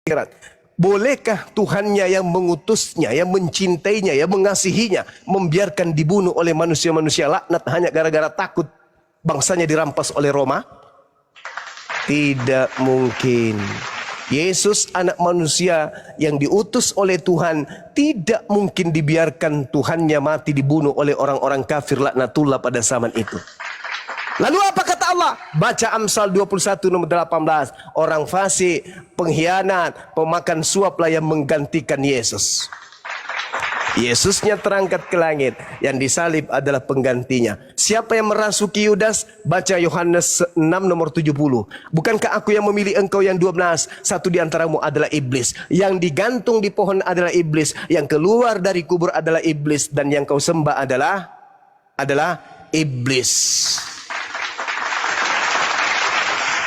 akhirat. Bolehkah Tuhannya yang mengutusnya, yang mencintainya, yang mengasihinya, membiarkan dibunuh oleh manusia-manusia laknat hanya gara-gara takut bangsanya dirampas oleh Roma? Tidak mungkin. Yesus anak manusia yang diutus oleh Tuhan tidak mungkin dibiarkan Tuhannya mati dibunuh oleh orang-orang kafir laknatullah pada zaman itu. Lalu apa kata Allah? Baca Amsal 21 nomor 18. Orang fasik, pengkhianat, pemakan suaplah yang menggantikan Yesus. Yesusnya terangkat ke langit, yang disalib adalah penggantinya. Siapa yang merasuki Yudas? Baca Yohanes 6 nomor 70. Bukankah aku yang memilih engkau yang 12? Satu di antaramu adalah iblis. Yang digantung di pohon adalah iblis. Yang keluar dari kubur adalah iblis. Dan yang kau sembah adalah iblis.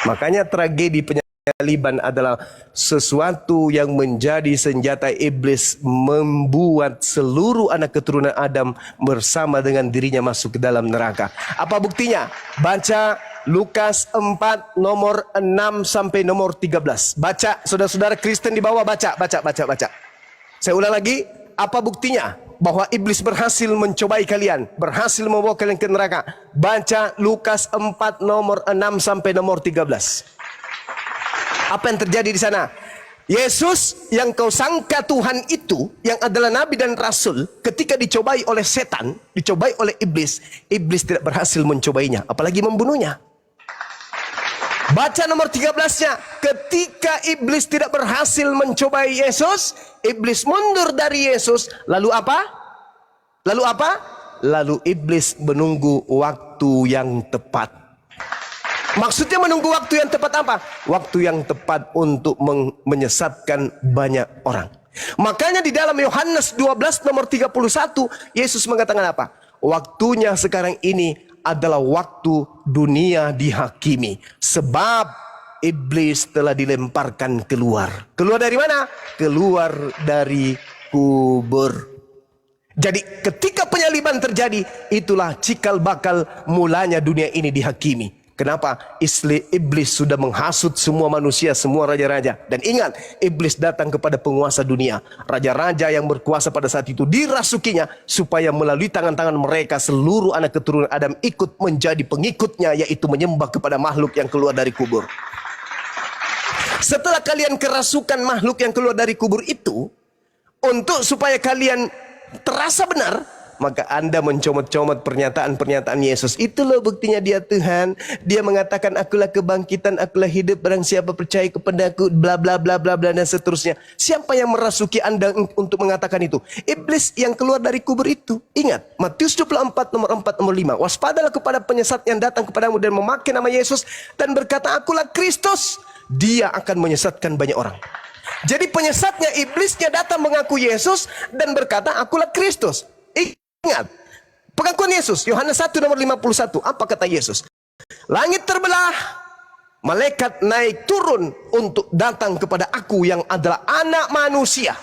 Makanya tragedi penyaliban adalah sesuatu yang menjadi senjata iblis, membuat seluruh anak keturunan Adam bersama dengan dirinya masuk ke dalam neraka. Apa buktinya? Baca Lukas 4 nomor 6 sampai nomor 13. Baca, saudara-saudara Kristen di bawah, baca. Saya ulang lagi, apa buktinya bahwa iblis berhasil mencobai kalian, berhasil membawa kalian ke neraka? Baca Lukas 4 nomor 6 sampai nomor 13. Apa yang terjadi di sana? Yesus yang kau sangka Tuhan itu, yang adalah nabi dan rasul, ketika dicobai oleh setan, dicobai oleh iblis, iblis tidak berhasil mencobainya, apalagi membunuhnya. Baca nomor 13-nya. Ketika iblis tidak berhasil mencobai Yesus, iblis mundur dari Yesus. Lalu apa? Lalu iblis menunggu waktu yang tepat. Maksudnya menunggu waktu yang tepat apa? Waktu yang tepat untuk menyesatkan banyak orang. Makanya di dalam Yohanes 12 nomor 31, Yesus mengatakan apa? Waktunya sekarang ini adalah waktu dunia dihakimi. Sebab iblis telah dilemparkan keluar. Keluar dari mana? Keluar dari kubur. Jadi ketika penyaliban terjadi, itulah cikal bakal mulanya dunia ini dihakimi. Kenapa? Iblis sudah menghasut semua manusia, semua raja-raja. Dan ingat, iblis datang kepada penguasa dunia. Raja-raja yang berkuasa pada saat itu dirasukinya, supaya melalui tangan-tangan mereka seluruh anak keturunan Adam ikut menjadi pengikutnya, yaitu menyembah kepada makhluk yang keluar dari kubur. Setelah kalian kerasukan makhluk yang keluar dari kubur itu, untuk supaya kalian terasa benar, maka Anda mencomot-comot pernyataan-pernyataan Yesus. Itulah buktinya dia Tuhan. Dia mengatakan, akulah kebangkitan, akulah hidup, barang siapa percaya kepadaku, bla bla bla bla bla, dan seterusnya. Siapa yang merasuki Anda untuk mengatakan itu? Iblis yang keluar dari kubur itu. Ingat, Matius 24 nomor 4 nomor 5. Waspadalah kepada penyesat yang datang kepadamu dan memakai nama Yesus dan berkata, akulah Kristus. Dia akan menyesatkan banyak orang. Jadi penyesatnya, iblisnya datang mengaku Yesus dan berkata, akulah Kristus. Ingat, pengakuan Yesus, Yohanes 1 nomor 51, apa kata Yesus? Langit terbelah, malaikat naik turun untuk datang kepada aku yang adalah anak manusia.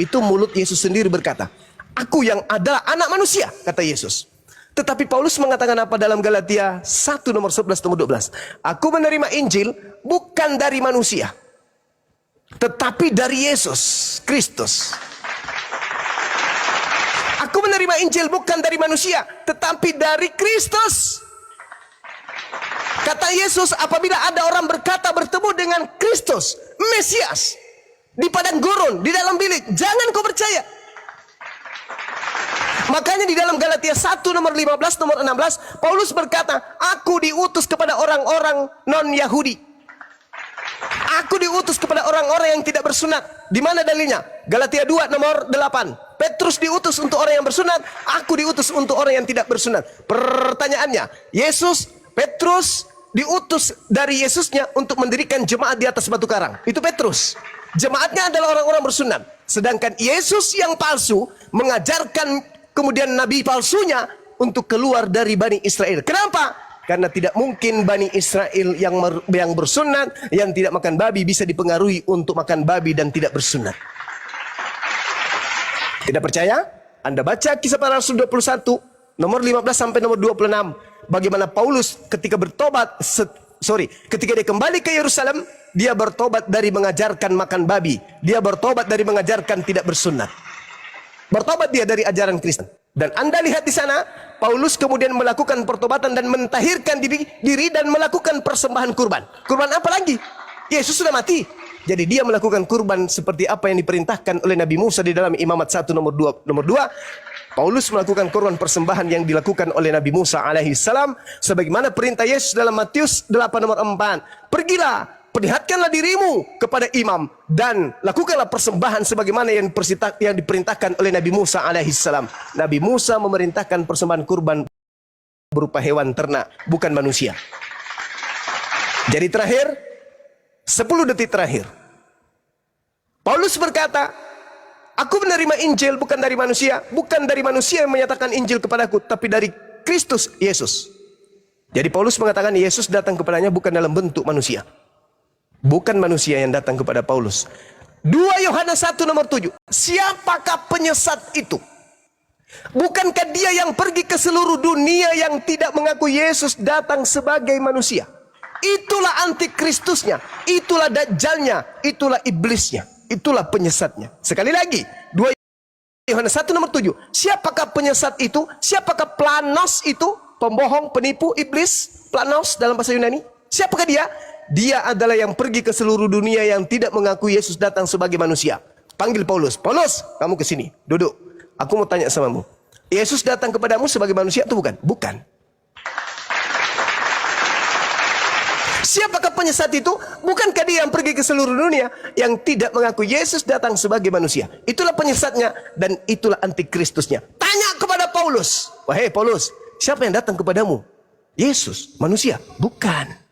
Itu mulut Yesus sendiri berkata, aku yang adalah anak manusia, kata Yesus. Tetapi Paulus mengatakan apa dalam Galatia 1 nomor 11 nomor 12? Aku menerima Injil bukan dari manusia, tetapi dari Yesus Kristus. Aku menerima Injil bukan dari manusia, tetapi dari Kristus. Kata Yesus, apabila ada orang berkata bertemu dengan Kristus, Mesias, di padang gurun, di dalam bilik, jangan kau percaya. Makanya di dalam Galatia 1 nomor 15 nomor 16, Paulus berkata, aku diutus kepada orang-orang non-Yahudi. Aku diutus kepada orang-orang yang tidak bersunat. Di mana dalilnya? Galatia 2 nomor 8. Petrus diutus untuk orang yang bersunat, aku diutus untuk orang yang tidak bersunat. Pertanyaannya, Petrus diutus dari Yesusnya untuk mendirikan jemaat di atas batu karang. Itu Petrus. Jemaatnya adalah orang-orang bersunat. Sedangkan Yesus yang palsu mengajarkan kemudian nabi palsunya untuk keluar dari Bani Israel. Kenapa? Karena tidak mungkin Bani Israel yang bersunat, yang tidak makan babi bisa dipengaruhi untuk makan babi dan tidak bersunat. Tidak percaya? Anda baca Kisah Para Rasul 21 nomor 15 sampai nomor 26. Bagaimana Paulus ketika bertobat, ketika dia kembali ke Yerusalem, Dia bertobat dari mengajarkan makan babi. Dia bertobat dari mengajarkan tidak bersunat. Bertobat dia dari ajaran Kristen. Dan Anda lihat di sana, Paulus kemudian melakukan pertobatan dan mentahirkan diri dan melakukan persembahan kurban. Kurban apa lagi? Yesus sudah mati. Jadi dia melakukan kurban seperti apa yang diperintahkan oleh Nabi Musa di dalam Imamat 1 nomor 2. Nomor 2, Paulus melakukan kurban persembahan yang dilakukan oleh Nabi Musa alaihi salam sebagaimana perintah Yesus dalam Matius 8 nomor 4. Pergilah, perlihatkanlah dirimu kepada imam dan lakukanlah persembahan sebagaimana yang diperintahkan oleh Nabi Musa alaihi salam. Nabi Musa memerintahkan persembahan kurban berupa hewan ternak, bukan manusia. Jadi terakhir, 10 detik terakhir, Paulus berkata, aku menerima Injil bukan dari manusia, bukan dari manusia yang menyatakan Injil kepadaku, tapi dari Kristus Yesus. Jadi Paulus mengatakan Yesus datang kepadanya bukan dalam bentuk manusia. Bukan manusia yang datang kepada Paulus. 2 Yohanes 1 nomor 7. Siapakah penyesat itu? Bukankah dia yang pergi ke seluruh dunia yang tidak mengaku Yesus datang sebagai manusia? Itulah antikristusnya, itulah dajjalnya, itulah iblisnya, itulah penyesatnya. Sekali lagi, 2 Yohanes 1 nomor 7. Siapakah penyesat itu? Siapakah planos itu? Pembohong, penipu, iblis, planos dalam bahasa Yunani. Siapakah dia? Dia adalah yang pergi ke seluruh dunia yang tidak mengaku Yesus datang sebagai manusia. Panggil Paulus. Paulus, kamu ke sini. Duduk. Aku mau tanya samamu. Yesus datang kepadamu sebagai manusia atau bukan? Bukan. Siapakah penyesat itu? Bukankah dia yang pergi ke seluruh dunia yang tidak mengaku Yesus datang sebagai manusia? Itulah penyesatnya dan itulah antikristusnya. Tanya kepada Paulus. Wahai Paulus, siapa yang datang kepadamu? Yesus, manusia? Bukan.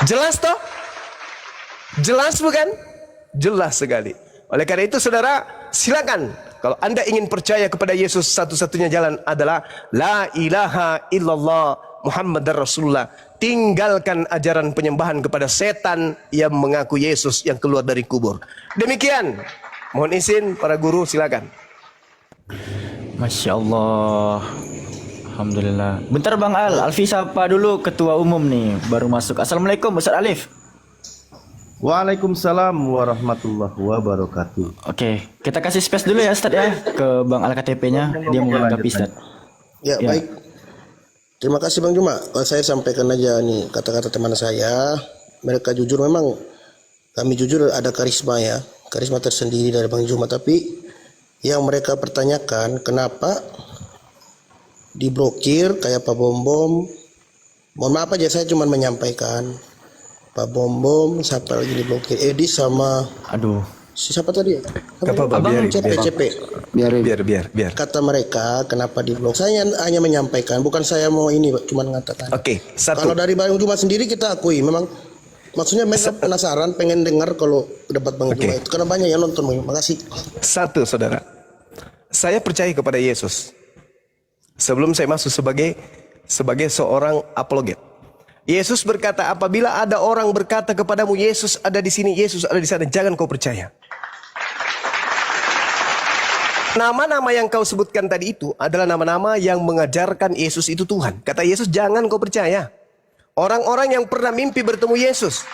Jelas toh? Jelas bukan? Jelas sekali. Oleh karena itu saudara, silakan. Kalau Anda ingin percaya kepada Yesus, satu-satunya jalan adalah La ilaha illallah Muhammadar Rasulullah. Tinggalkan ajaran penyembahan kepada setan yang mengaku Yesus yang keluar dari kubur. Demikian. Mohon izin para guru, silakan. Masya Allah. Alhamdulillah. Bentar Bang Alfi sapa dulu ketua umum nih, baru masuk. Assalamualaikum Ustaz Alif. Waalaikumsalam warahmatullahi wabarakatuh. Oke, kita kasih space dulu ya Ustaz ya ke Bang Al KTP-nya, dia mau menanggapi Ustaz. Ya, baik. Terima kasih Bang Juma. Kalau saya sampaikan aja nih kata-kata teman saya. Mereka jujur, memang kami jujur ada karisma ya, karisma tersendiri dari Bang Juma. Tapi yang mereka pertanyakan kenapa diblokir kayak Pak Bom Bom. Mohon maaf aja, saya cuma menyampaikan Pak Bom Bom, siapa lagi diblokir? Edis sama siapa tadi ya? Biar. Kata mereka kenapa diblok? Saya hanya menyampaikan, bukan saya mau ini, cuma mengatakan. Oke, satu. Kalau dari Bang Juma sendiri kita akui, memang maksudnya mereka penasaran, pengen dengar kalau debat Bang Juma itu, karena banyak yang nonton. Makasih. Satu, saudara. Saya percaya kepada Yesus. Sebelum saya masuk sebagai seorang apologet. Yesus berkata, apabila ada orang berkata kepadamu, Yesus ada di sini, Yesus ada di sana, jangan kau percaya. Nama-nama yang kau sebutkan tadi itu adalah nama-nama yang mengajarkan Yesus itu Tuhan. Kata Yesus, jangan kau percaya. Orang-orang yang pernah mimpi bertemu Yesus.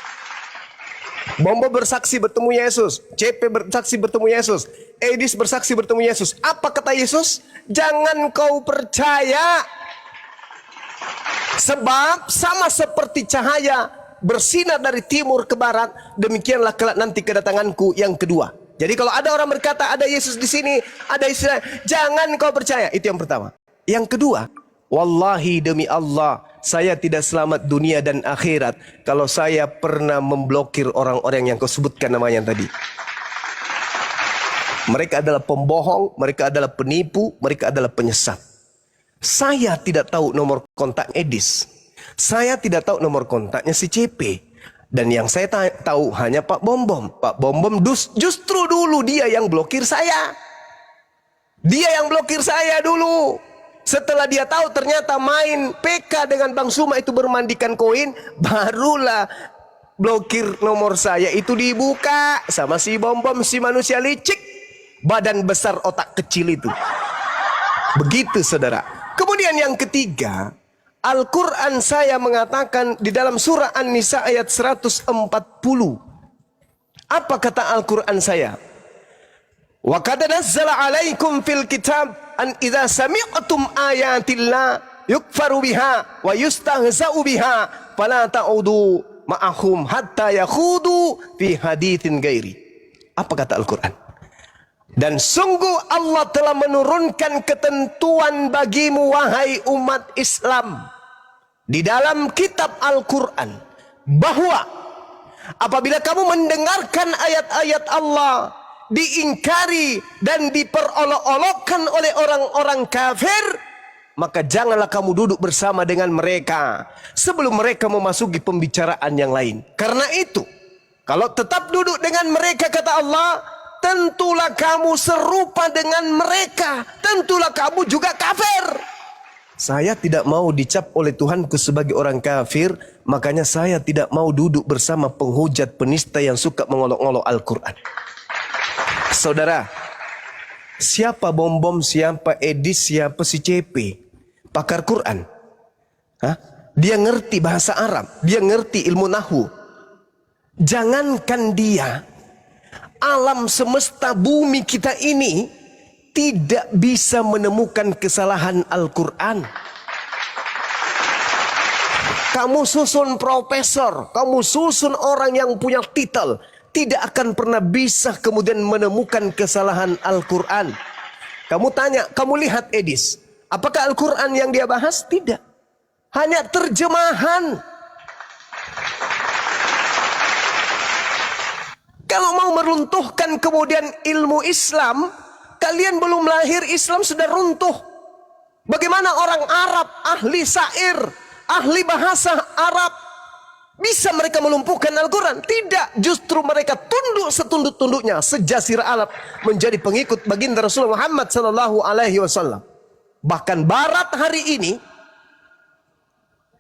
Bombo bersaksi bertemu Yesus. CP bersaksi bertemu Yesus. Edis bersaksi bertemu Yesus. Apa kata Yesus? Jangan kau percaya. Sebab sama seperti cahaya bersinar dari timur ke barat, demikianlah kelak nanti kedatanganku yang kedua. Jadi kalau ada orang berkata ada Yesus di sini, ada Yesus, jangan kau percaya. Itu yang pertama. Yang kedua, wallahi demi Allah, saya tidak selamat dunia dan akhirat kalau saya pernah memblokir orang-orang yang kau sebutkan namanya tadi. Mereka adalah pembohong, mereka adalah penipu, mereka adalah penyesat. Saya tidak tahu nomor kontak Edis. Saya tidak tahu nomor kontaknya si CP. Dan yang saya tahu hanya Pak Bom Bom. Pak Bom Bom justru dulu dia yang blokir saya. Dia yang blokir saya dulu. Setelah dia tahu ternyata main PK dengan Bang Suma itu bermandikan koin, barulah blokir nomor saya itu dibuka sama si Bom Bom, si manusia licik, badan besar otak kecil itu. Begitu saudara. Kemudian yang ketiga, Al-Quran saya mengatakan di dalam surah An-Nisa ayat 140. Apa kata Al-Quran saya? Wa qad nazzala 'alaikum fil kitab an idza sami'tum ayatillah yukfaru biha wa yustahza'u biha fala ta'udu ma'ahum hatta yakhudu fi haditsin ghairi. Apa kata Al-Quran? Dan sungguh Allah telah menurunkan ketentuan bagimu wahai umat Islam di dalam kitab Al-Quran bahwa apabila kamu mendengarkan ayat-ayat Allah diingkari dan diperolok-olokkan oleh orang-orang kafir, maka janganlah kamu duduk bersama dengan mereka sebelum mereka memasuki pembicaraan yang lain. Karena itu, kalau tetap duduk dengan mereka, kata Allah, tentulah kamu serupa dengan mereka, tentulah kamu juga kafir. Saya tidak mau dicap oleh Tuhanku sebagai orang kafir, makanya saya tidak mau duduk bersama penghujat penista yang suka mengolok-olok Al-Quran. Saudara, siapa Bom-Bom, siapa Edis, siapa si CP? Pakar Quran. Hah? Dia ngerti bahasa Arab, dia ngerti ilmu nahwu. Jangankan dia, alam semesta bumi kita ini tidak bisa menemukan kesalahan Al-Quran. Kamu susun profesor, kamu susun orang yang punya titel, tidak akan pernah bisa kemudian menemukan kesalahan Al-Quran. Kamu tanya, kamu lihat Edis, apakah Al-Quran yang dia bahas? Tidak, hanya terjemahan. Kalau mau meruntuhkan kemudian ilmu Islam, kalian belum lahir Islam sudah runtuh. Bagaimana orang Arab, ahli syair, ahli bahasa Arab, bisa mereka melumpuhkan Al-Quran? Tidak, justru mereka tunduk setunduk-tunduknya sejazirah Arab menjadi pengikut baginda Rasulullah Muhammad SAW. Bahkan Barat hari ini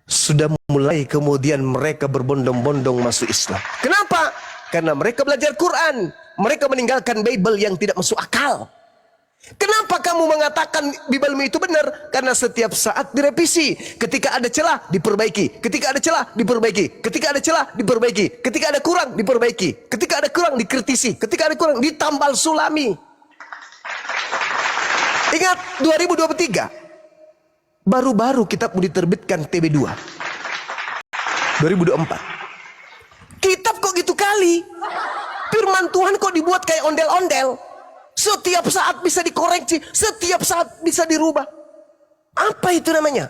sudah mulai kemudian mereka berbondong-bondong masuk Islam. Kenapa? Karena mereka belajar Quran, mereka meninggalkan Bible yang tidak masuk akal. Kenapa kamu mengatakan Bible itu benar? Karena setiap saat direvisi. Ketika ada celah, diperbaiki. Ketika ada celah, diperbaiki. Ketika ada celah, diperbaiki. Ketika ada kurang, diperbaiki. Ketika ada kurang, dikritisi. Ketika ada kurang, ditambal sulami. Ingat 2023, baru-baru kitab diterbitkan TB2. 2024. Kitab kok gitu kali? Firman Tuhan kok dibuat kayak ondel-ondel? Setiap saat bisa dikoreksi, setiap saat bisa dirubah. Apa itu namanya?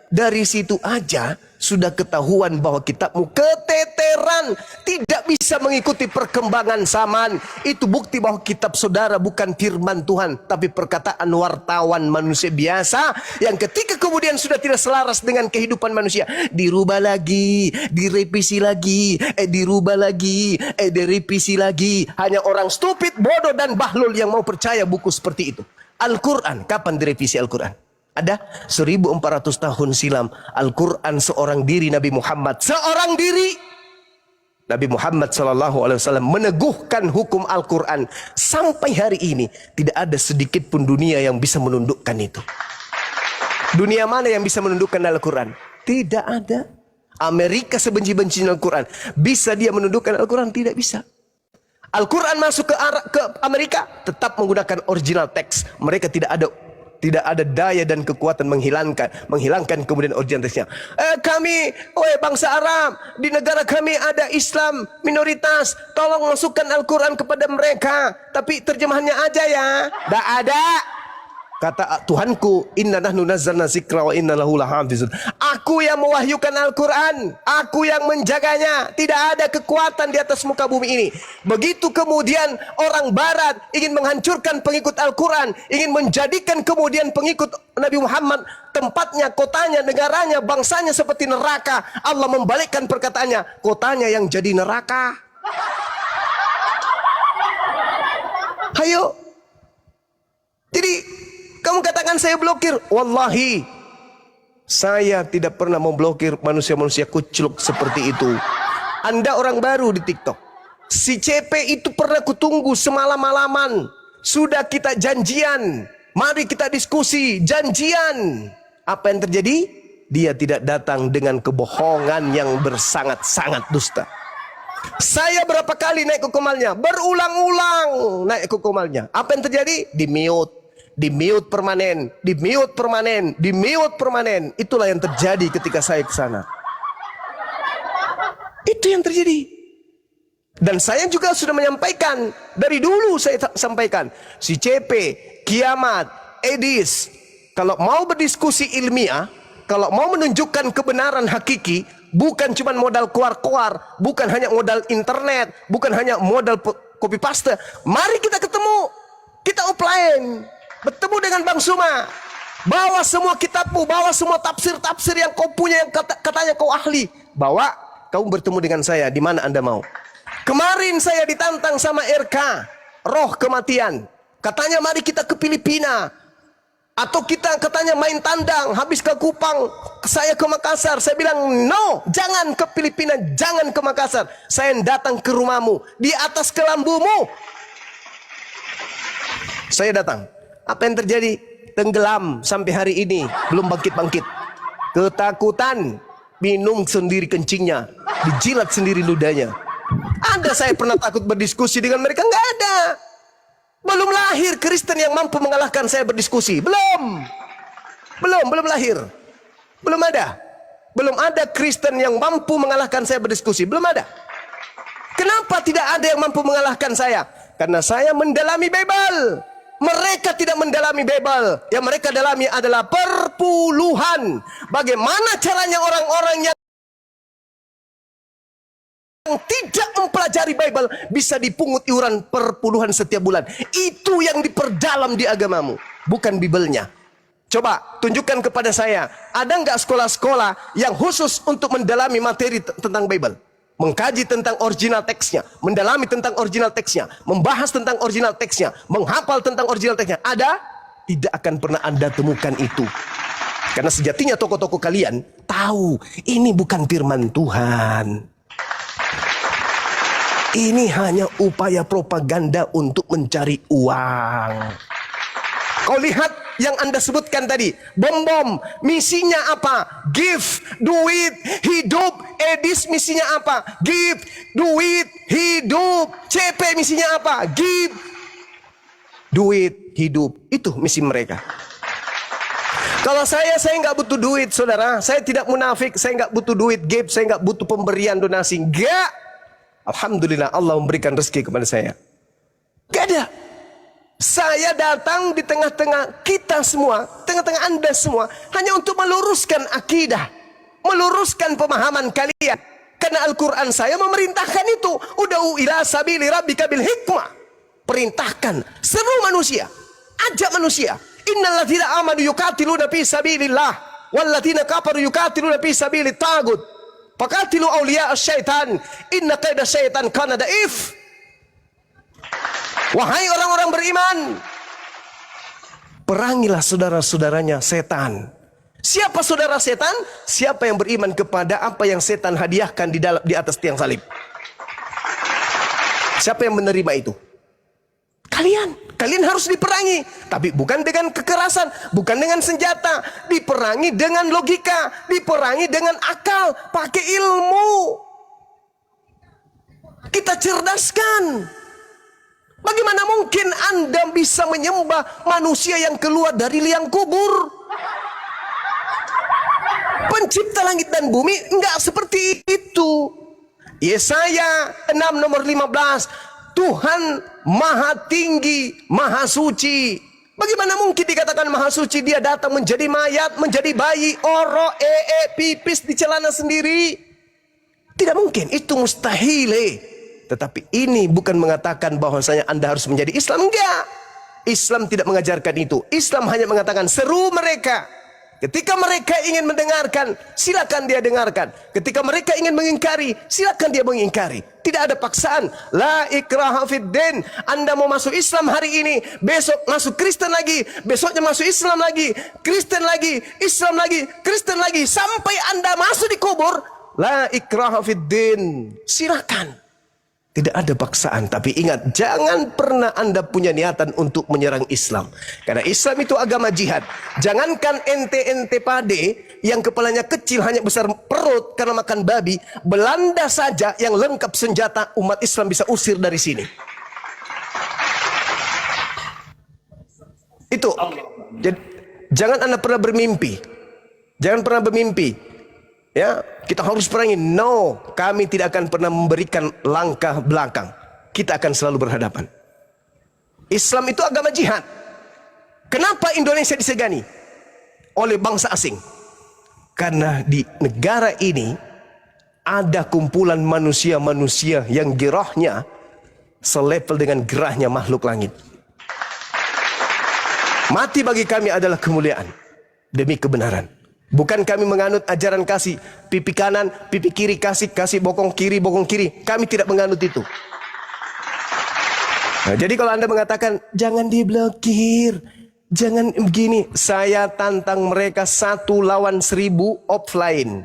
Dari situ aja sudah ketahuan bahwa kitabmu keteteran, tidak bisa mengikuti perkembangan zaman. Itu bukti bahwa kitab saudara bukan firman Tuhan, tapi perkataan wartawan manusia biasa yang ketika kemudian sudah tidak selaras dengan kehidupan manusia, dirubah lagi, direvisi lagi, dirubah lagi, direvisi lagi. Hanya orang stupid, bodoh dan bahlul yang mau percaya buku seperti itu. Al-Quran, kapan direvisi Al-Quran? Ada 1400 tahun silam Al-Quran seorang diri Nabi Muhammad, seorang diri Nabi Muhammad SAW meneguhkan hukum Al-Quran. Sampai hari ini tidak ada sedikit pun dunia yang bisa menundukkan itu. Dunia mana yang bisa menundukkan Al-Quran? Tidak ada. Amerika sebenci-bencinya Al-Quran, bisa dia menundukkan Al-Quan? Tidak bisa. Al-Quran masuk ke Amerika tetap menggunakan original teks. Mereka tidak ada daya dan kekuatan menghilangkan kemudian original teksnya. Kami, bangsa Arab, di negara kami ada Islam minoritas, tolong masukkan Al-Quran kepada mereka, tapi terjemahannya aja ya. Tidak ada. Kata Tuhanku, inna nahnu nazzalna dzikra wa inna lahu lahafizun. Aku yang mewahyukan Al-Quran, aku yang menjaganya. Tidak ada kekuatan di atas muka bumi ini. Begitu kemudian orang Barat ingin menghancurkan pengikut Al-Quran, ingin menjadikan kemudian pengikut Nabi Muhammad tempatnya, kotanya, negaranya, bangsanya seperti neraka. Allah membalikkan perkataannya, kotanya yang jadi neraka. Ayo. Jadi kamu katakan saya blokir. Wallahi, saya tidak pernah memblokir manusia-manusia kucluk seperti itu. Anda orang baru di TikTok. Si CP itu pernah kutunggu semalam-malaman. Sudah kita janjian. Mari kita diskusi. Janjian. Apa yang terjadi? dia tidak datang dengan kebohongan yang bersangat-sangat dusta. Saya berapa kali naik ke Komalnya, berulang-ulang naik ke Komalnya. Apa yang terjadi? Di mute permanen, di mute permanen, di mute permanen. Itulah yang terjadi ketika saya ke sana. Itu yang terjadi. Dan saya juga sudah menyampaikan, dari dulu saya sampaikan, si CP, Kiamat, Edis, kalau mau berdiskusi ilmiah, kalau mau menunjukkan kebenaran hakiki, bukan cuma modal keluar-keluar, bukan hanya modal internet, bukan hanya modal copy paste. Mari kita ketemu, kita offline, bertemu dengan Bang Suma. Bawa semua kitabmu, bawa semua tafsir-tafsir yang kau punya, yang katanya kau ahli. Bawa, kau bertemu dengan saya, di mana Anda mau. Kemarin saya ditantang sama RK, roh kematian. Katanya mari kita ke Filipina. Atau kita katanya main tandang, habis ke Kupang, saya ke Makassar. Saya bilang, no, jangan ke Filipina, jangan ke Makassar. Saya datang ke rumahmu, di atas kelambumu. Saya datang. Apa yang terjadi? Tenggelam sampai hari ini, belum bangkit-bangkit. Ketakutan, minum sendiri kencingnya, dijilat sendiri ludahnya. Ada saya pernah takut berdiskusi dengan mereka? Enggak ada. Belum lahir Kristen yang mampu mengalahkan saya berdiskusi. Belum lahir. Belum ada. Belum ada Kristen yang mampu mengalahkan saya berdiskusi. Belum ada. Kenapa tidak ada yang mampu mengalahkan saya? Karena saya mendalami Bible. Mereka tidak mendalami Bible. Yang mereka dalami adalah perpuluhan. Bagaimana caranya orang-orang yang tidak mempelajari Bible bisa dipungut iuran perpuluhan setiap bulan. Itu yang diperdalam di agamamu, bukan Biblenya. Coba tunjukkan kepada saya, ada nggak sekolah-sekolah yang khusus untuk mendalami materi tentang Bible, mengkaji tentang original teksnya, mendalami tentang original teksnya, membahas tentang original teksnya, menghafal tentang original teksnya? Ada? Tidak akan pernah Anda temukan itu. Karena sejatinya tokoh-tokoh kalian tahu ini bukan firman Tuhan. Ini hanya upaya propaganda untuk mencari uang. Kau lihat yang Anda sebutkan tadi, bom-bom, misinya apa? Give, duit, hidup. Edis misinya apa? Give, duit, hidup. CP misinya apa? Give, duit, hidup. Itu misi mereka. Kalau saya nggak butuh duit, saudara. Saya tidak munafik, saya nggak butuh duit, give, saya nggak butuh pemberian donasi. Enggak. Alhamdulillah Allah memberikan rezeki kepada saya. Gak ada. Saya datang di tengah-tengah kita semua, tengah-tengah Anda semua, hanya untuk meluruskan akidah, meluruskan pemahaman kalian. Karena Al-Quran saya memerintahkan itu. Ud'u ila sabili rabbika bil hikmah. Perintahkan seru manusia, ajak manusia. Innal ladzina amanu yuqatiluna fi sabilillah wal ladzina kafaru yuqatiluna fi sabilit tagut. Faqatilu awliya syaitan, inna qaida syaitan kana daif. Wahai orang-orang beriman, perangilah saudara-saudaranya setan. Siapa saudara setan? Siapa yang beriman kepada apa yang setan hadiahkan di atas tiang salib. Siapa yang menerima itu? Kalian harus diperangi, tapi bukan dengan kekerasan, bukan dengan senjata, diperangi dengan logika, diperangi dengan akal, pakai ilmu. Kita cerdaskan. Bagaimana mungkin Anda bisa menyembah manusia yang keluar dari liang kubur? Pencipta langit dan bumi enggak seperti itu. Yesaya 6 nomor 15. Tuhan maha tinggi, maha suci. Bagaimana mungkin dikatakan maha suci? Dia datang menjadi mayat, menjadi bayi, oro, pipis di celana sendiri. Tidak mungkin, itu mustahil. Tetapi ini bukan mengatakan bahwasanya Anda harus menjadi Islam. Enggak. Islam tidak mengajarkan itu. Islam hanya mengatakan seru mereka. Ketika mereka ingin mendengarkan, silakan dia dengarkan. Ketika mereka ingin mengingkari, silakan dia mengingkari. Tidak ada paksaan. La ikraha fiddin. Anda mau masuk Islam hari ini, besok masuk Kristen lagi, besoknya masuk Islam lagi, Kristen lagi, Islam lagi, Kristen lagi, sampai Anda masuk di kubur. La ikraha fiddin. Silakan. Tidak ada paksaan. Tapi ingat, jangan pernah Anda punya niatan untuk menyerang Islam. Karena Islam itu agama jihad. Jangankan ente-ente pade yang kepalanya kecil hanya besar perut karena makan babi. Belanda saja yang lengkap senjata, umat Islam bisa usir dari sini. Itu. Jadi, jangan Anda pernah bermimpi. Jangan pernah bermimpi. Ya, kita harus perangi. No, kami tidak akan pernah memberikan langkah belakang. Kita akan selalu berhadapan. Islam itu agama jihad. Kenapa Indonesia disegani oleh bangsa asing? Karena di negara ini ada kumpulan manusia-manusia yang gerahnya selevel dengan gerahnya makhluk langit. Mati bagi kami adalah kemuliaan demi kebenaran. Bukan kami menganut ajaran kasih pipi kanan, pipi kiri, kasih bokong kiri, bokong kiri. Kami tidak menganut itu. Nah, jadi kalau Anda mengatakan jangan diblokir, jangan begini, saya tantang mereka 1 lawan 1000 offline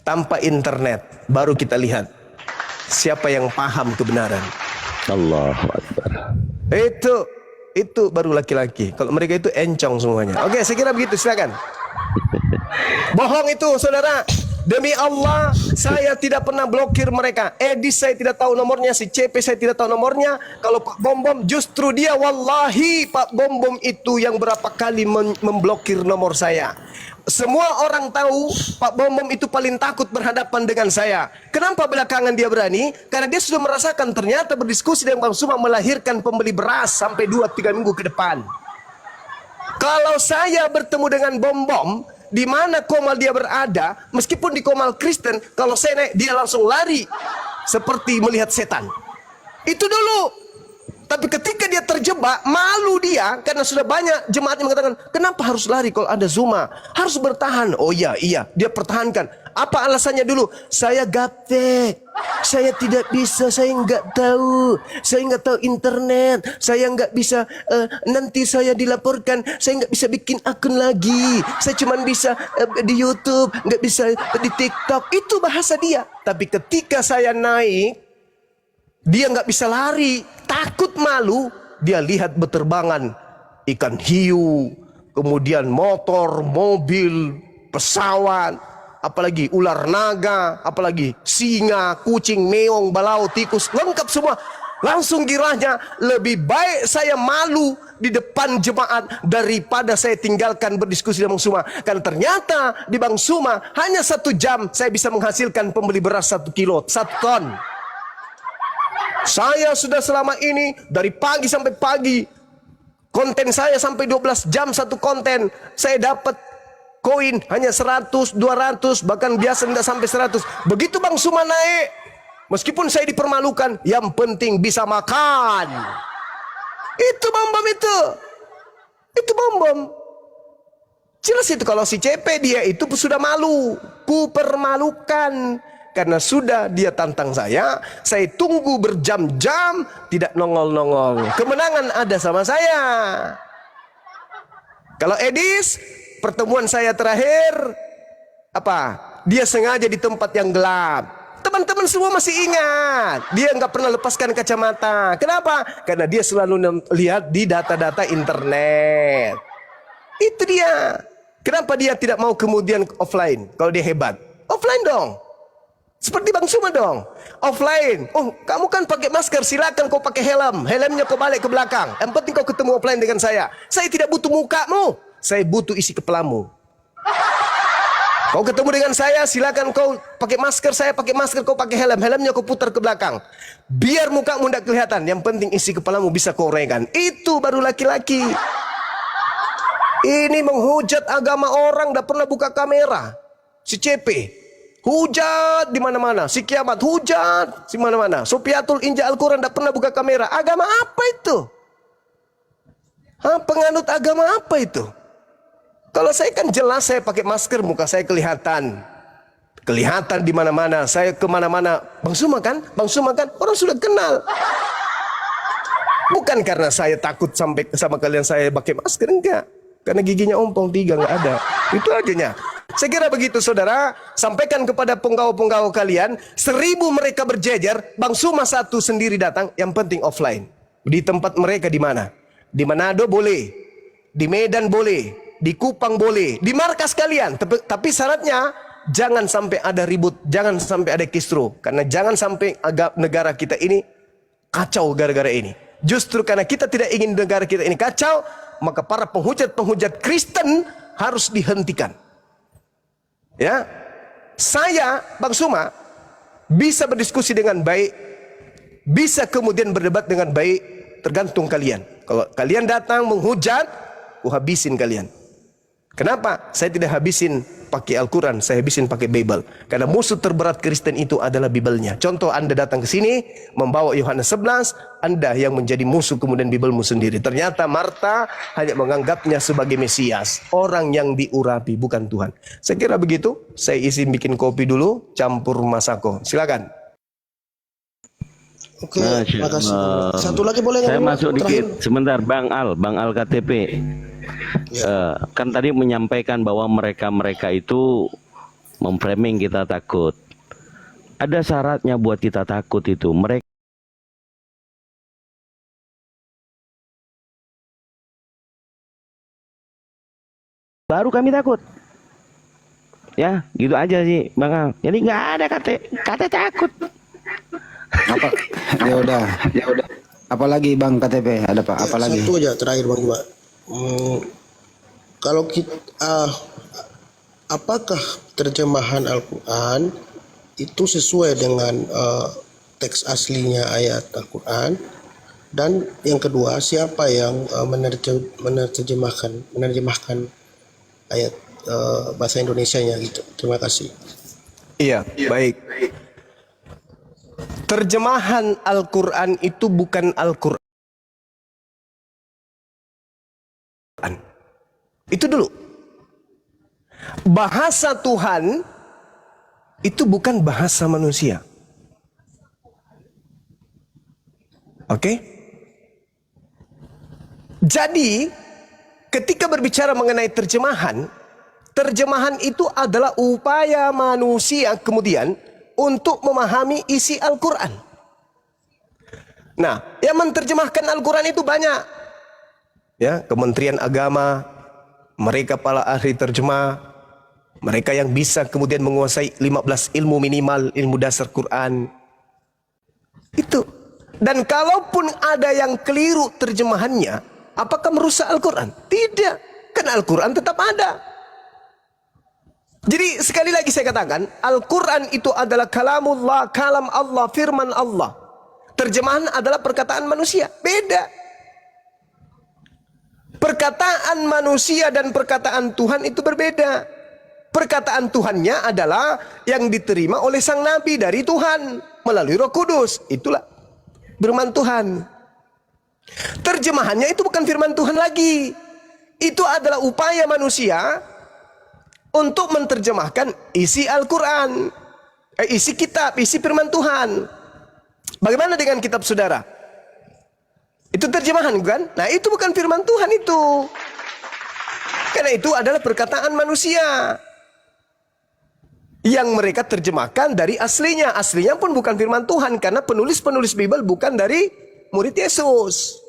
tanpa internet. Baru kita lihat siapa yang paham kebenaran. Allahu Akbar. Itu baru laki-laki. Kalau mereka itu encong semuanya. Oke, saya kira begitu. Silakan. Bohong itu, saudara. Demi Allah, saya tidak pernah blokir mereka. Edis saya tidak tahu nomornya, si CP saya tidak tahu nomornya. Kalau Pak Bom Bom, justru dia, wallahi Pak Bom Bom itu yang berapa kali memblokir nomor saya. Semua orang tahu Pak Bom Bom itu paling takut berhadapan dengan saya. Kenapa belakangan dia berani? Karena dia sudah merasakan ternyata berdiskusi dengan Bang Suma melahirkan pembeli beras sampai 2-3 minggu ke depan. Kalau saya bertemu dengan Bom Bom, di mana komal dia berada, meskipun di komal Kristen, kalau saya naik dia langsung lari seperti melihat setan. Itu dulu. Tapi ketika dia terjebak, malu dia karena sudah banyak jemaat yang mengatakan, kenapa harus lari kalau ada Zuma? Harus bertahan. Oh iya, dia pertahankan. Apa alasannya dulu? Saya gaptek, saya tidak bisa, saya nggak tahu internet, saya nggak bisa, nanti saya dilaporkan, saya nggak bisa bikin akun lagi, saya cuma bisa di YouTube, nggak bisa di TikTok. Itu bahasa dia. Tapi ketika saya naik, dia nggak bisa lari, takut malu. Dia lihat beterbangan ikan hiu, kemudian motor, mobil, pesawat, apalagi ular naga, apalagi singa, kucing, meong, balau, tikus, lengkap semua. Langsung girahnya, lebih baik saya malu di depan jemaat daripada saya tinggalkan berdiskusi dengan Bang Suma. Karena ternyata di Bang Suma hanya 1 jam saya bisa menghasilkan pembeli beras 1 kilo, 1 ton. Saya sudah selama ini dari pagi sampai pagi, konten saya sampai 12 jam 1 konten, saya dapat koin hanya 100, 200, bahkan biasa tidak sampai 100. Begitu Bang Suma naik, meskipun saya dipermalukan, yang penting bisa makan. Itu Bom Bom itu. Itu Bom Bom. Jelas itu kalau si CP dia itu sudah malu, ku permalukan. Karena sudah dia tantang saya tunggu berjam-jam, tidak nongol-nongol. Kemenangan ada sama saya. Kalau Edis, pertemuan saya terakhir, dia sengaja di tempat yang gelap. Teman-teman semua masih ingat, dia nggak pernah lepaskan kacamata. Kenapa? Karena dia selalu lihat di data-data internet. Itu dia. Kenapa dia tidak mau kemudian offline? Kalau dia hebat, offline dong. Seperti Bang Suma dong, offline. Oh, kamu kan pakai masker, silakan kau pakai helm. Helmnya kau balik ke belakang. Yang penting kau ketemu offline dengan saya. Saya tidak butuh mukamu, saya butuh isi kepalamu. Kau ketemu dengan saya, silakan kau pakai masker, saya pakai masker, kau pakai helm. Helmnya kau putar ke belakang. Biar mukamu tidak kelihatan. Yang penting isi kepalamu bisa kau uraikan. Itu baru laki-laki. Ini menghujat agama orang, tidak pernah buka kamera. Si CP hujat di mana-mana, si Kiamat hujat di mana-mana. Sopiatul Inja Al-Quran tidak pernah buka kamera. Agama apa itu? Penganut agama apa itu? Kalau saya kan jelas, saya pakai masker, muka saya kelihatan di mana-mana. Saya kemana-mana. Bang Suma kan, orang sudah kenal. Bukan karena saya takut sampai sama kalian saya pakai masker, enggak. Karena giginya ompong 3 nggak ada. Itu aja. Saya kira begitu saudara. Sampaikan kepada penggawa-penggawa kalian. 1000 mereka berjejer. Bang Suma satu sendiri datang. Yang penting offline. Di tempat mereka di mana? Di Manado boleh. Di Medan boleh. Di Kupang boleh. Di markas kalian. Tapi syaratnya jangan sampai ada ribut. Jangan sampai ada kisruh. Karena jangan sampai negara kita ini kacau gara-gara ini. Justru karena kita tidak ingin negara kita ini kacau, maka para penghujat-penghujat Kristen harus dihentikan. Ya, saya Bang Suma bisa berdiskusi dengan baik, bisa kemudian berdebat dengan baik, tergantung kalian. Kalau kalian datang menghujat, aku habisin kalian. Kenapa? Saya tidak habisin pakai Al-Quran, saya habisin pakai Bible. Karena musuh terberat Kristen itu adalah Bible-nya. Contoh, Anda datang ke sini membawa Yohanes 11, Anda yang menjadi musuh kemudian Bible-mu sendiri. Ternyata Marta hanya menganggapnya sebagai Mesias, orang yang diurapi, bukan Tuhan. Saya kira begitu. Saya izin bikin kopi dulu, campur masako. Silakan. Oke, makasih. Satu lagi boleh nggak? Saya masuk Terakhir. dikit. Sebentar, Bang Al KTP. Kan tadi menyampaikan bahwa mereka itu memframing kita takut. Ada syaratnya buat kita takut itu. Mereka baru kami takut. Ya, gitu aja sih, Bang Al. Jadi nggak ada kata takut. Apa? Ya udah. Apalagi Bang KTP ada Pak? Apalagi? Satu aja terakhir Bang Juma. Kalau kita, apakah terjemahan Al-Quran itu sesuai dengan teks aslinya ayat Al-Quran? Dan yang kedua, siapa yang menerjemahkan ayat bahasa Indonesianya gitu? Terima kasih. Iya, baik. Terjemahan Al-Quran itu bukan Al-Quran. Itu dulu. Bahasa Tuhan itu bukan bahasa manusia. Oke? Jadi, ketika berbicara mengenai terjemahan, terjemahan itu adalah upaya manusia kemudian untuk memahami isi Al-Quran. Nah, yang menerjemahkan Al-Quran itu banyak. Ya, Kementerian Agama, mereka para ahli terjemah, mereka yang bisa kemudian menguasai 15 ilmu minimal, ilmu dasar Quran. Itu. Dan kalaupun ada yang keliru terjemahannya, apakah merusak Al-Quran? Tidak. Karena Al-Quran tetap ada. Jadi sekali lagi saya katakan, Al-Quran itu adalah kalamullah, kalam Allah, firman Allah. Terjemahan adalah perkataan manusia. Beda. Perkataan manusia dan perkataan Tuhan itu berbeda. Perkataan Tuhannya adalah yang diterima oleh sang Nabi dari Tuhan melalui Roh Kudus. Itulah firman Tuhan. Terjemahannya itu bukan firman Tuhan lagi. Itu adalah upaya manusia untuk menerjemahkan isi Al-Quran, isi kitab, isi firman Tuhan. Bagaimana dengan kitab saudara? Itu terjemahan bukan? Nah itu bukan firman Tuhan itu. Karena itu adalah perkataan manusia yang mereka terjemahkan dari aslinya. Aslinya pun bukan firman Tuhan, karena penulis-penulis Bible bukan dari murid Yesus.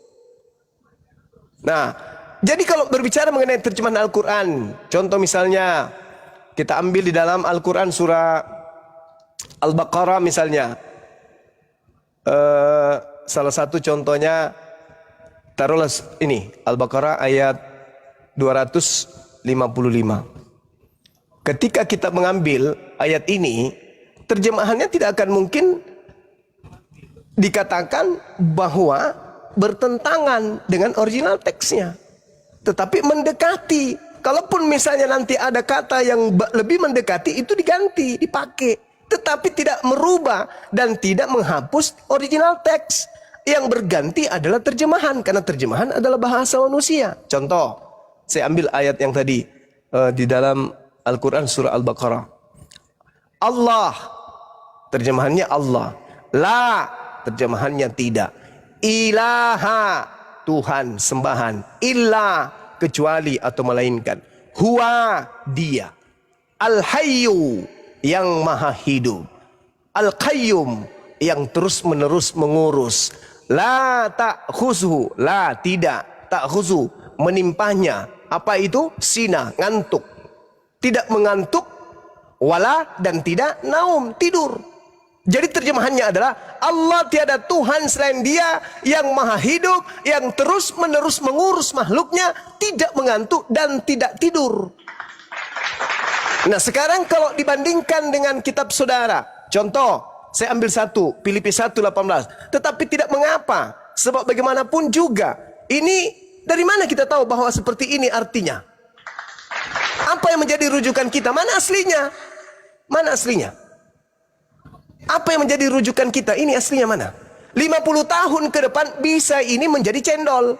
Nah, jadi kalau berbicara mengenai terjemahan Al-Quran, contoh misalnya kita ambil di dalam Al-Quran surah Al-Baqarah misalnya, salah satu contohnya, taruhlah ini Al-Baqarah ayat 255. Ketika kita mengambil ayat ini, terjemahannya tidak akan mungkin dikatakan bahwa bertentangan dengan original teksnya, tetapi mendekati. Kalaupun misalnya nanti ada kata yang lebih mendekati, itu diganti, dipakai, tetapi tidak merubah dan tidak menghapus original teks. Yang berganti adalah terjemahan, karena terjemahan adalah bahasa manusia. Contoh, saya ambil ayat yang tadi di dalam Al-Quran surah Al-Baqarah. Allah, terjemahannya Allah. La, terjemahannya tidak. Ilaha, Tuhan, sembahan. Illa, kecuali atau melainkan. Huwa, dia. Al-Hayyu yang maha hidup. Al-Qayyum yang terus menerus mengurus. La ta'khuzhu, la tidak, ta'khuzhu menimpahnya. Apa itu? Sina, ngantuk. Tidak mengantuk, wala dan tidak naum, tidur. Jadi terjemahannya adalah Allah tiada Tuhan selain Dia yang maha hidup, yang terus menerus mengurus makhluknya, tidak mengantuk dan tidak tidur. Nah sekarang kalau dibandingkan dengan kitab saudara, contoh, saya ambil satu, Filipi 1:18. Tetapi tidak mengapa, sebab bagaimanapun juga, ini dari mana kita tahu bahwa seperti ini artinya? Apa yang menjadi rujukan kita? Mana aslinya? Mana aslinya? Apa yang menjadi rujukan kita? Ini aslinya mana? 50 tahun ke depan bisa ini menjadi cendol.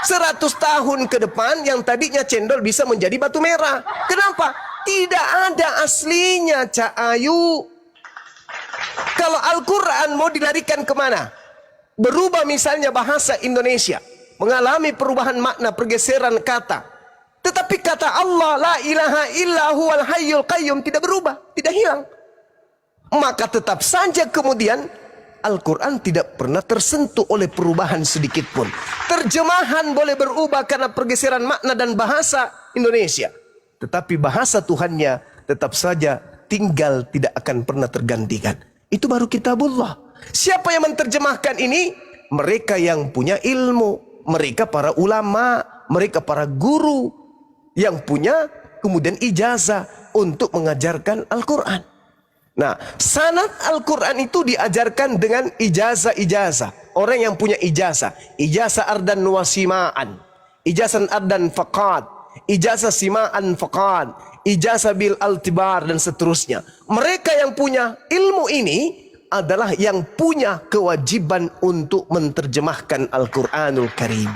100 tahun ke depan yang tadinya cendol bisa menjadi batu merah. Kenapa? Tidak ada aslinya, Cak Ayu. Kalau Al-Quran mau dilarikan kemana? Berubah misalnya bahasa Indonesia. Mengalami perubahan makna, pergeseran kata. Tetapi kata Allah, la ilaha illa huwal hayyul qayyum, tidak berubah, tidak hilang. Maka tetap saja kemudian Al-Quran tidak pernah tersentuh oleh perubahan sedikit pun. Terjemahan boleh berubah karena pergeseran makna dan bahasa Indonesia. Tetapi bahasa Tuhannya tetap saja tinggal, tidak akan pernah tergantikan. Itu baru kitabullah. Siapa yang menerjemahkan ini? Mereka yang punya ilmu. Mereka para ulama. Mereka para guru. Yang punya kemudian ijazah untuk mengajarkan Al-Quran. Nah, sanad Al-Quran itu diajarkan dengan ijazah-ijazah. Orang yang punya ijazah. Ijazah ardan wasima'an. Ijazah ardan faqad. Ijazah sima'an faqad. Ijazah bil altibar dan seterusnya. Mereka yang punya ilmu ini adalah yang punya kewajiban untuk menerjemahkan Al-Quranul Karim.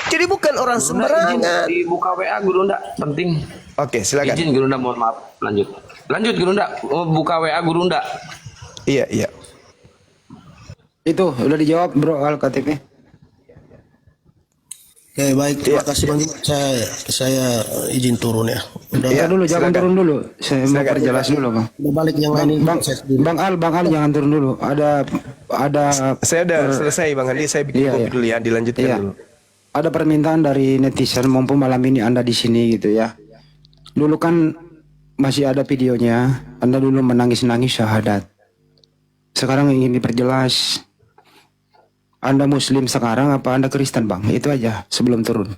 Jadi bukan orang sembarangan. Dibuka WA Guru Nda, penting. Oke, silakan. Izin Guru Nda, mohon maaf. Lanjut. Lanjut Guru Nda. Oh, buka WA Guru Nda. Iya, iya. Itu udah dijawab bro Al-KTP. Oke, baik, terima kasih Bang. Saya izin turun ya. Udah Ya dulu, jangan silakan. turun dulu. Saya mau Silakan. perjelas dulu bang. udah balik yang lain ini. Bang Al jangan turun dulu. Ada Saya udah selesai Bang Andi, saya bikin Iya, kopi iya. dulu ya, dilanjutkan Iya. dulu. Ada permintaan dari netizen mumpung malam ini Anda di sini gitu ya. Dulu kan masih ada videonya, Anda dulu menangis-nangis syahadat. Sekarang ingin diperjelas. Anda Muslim sekarang apa Anda Kristen bang? Itu aja sebelum turun.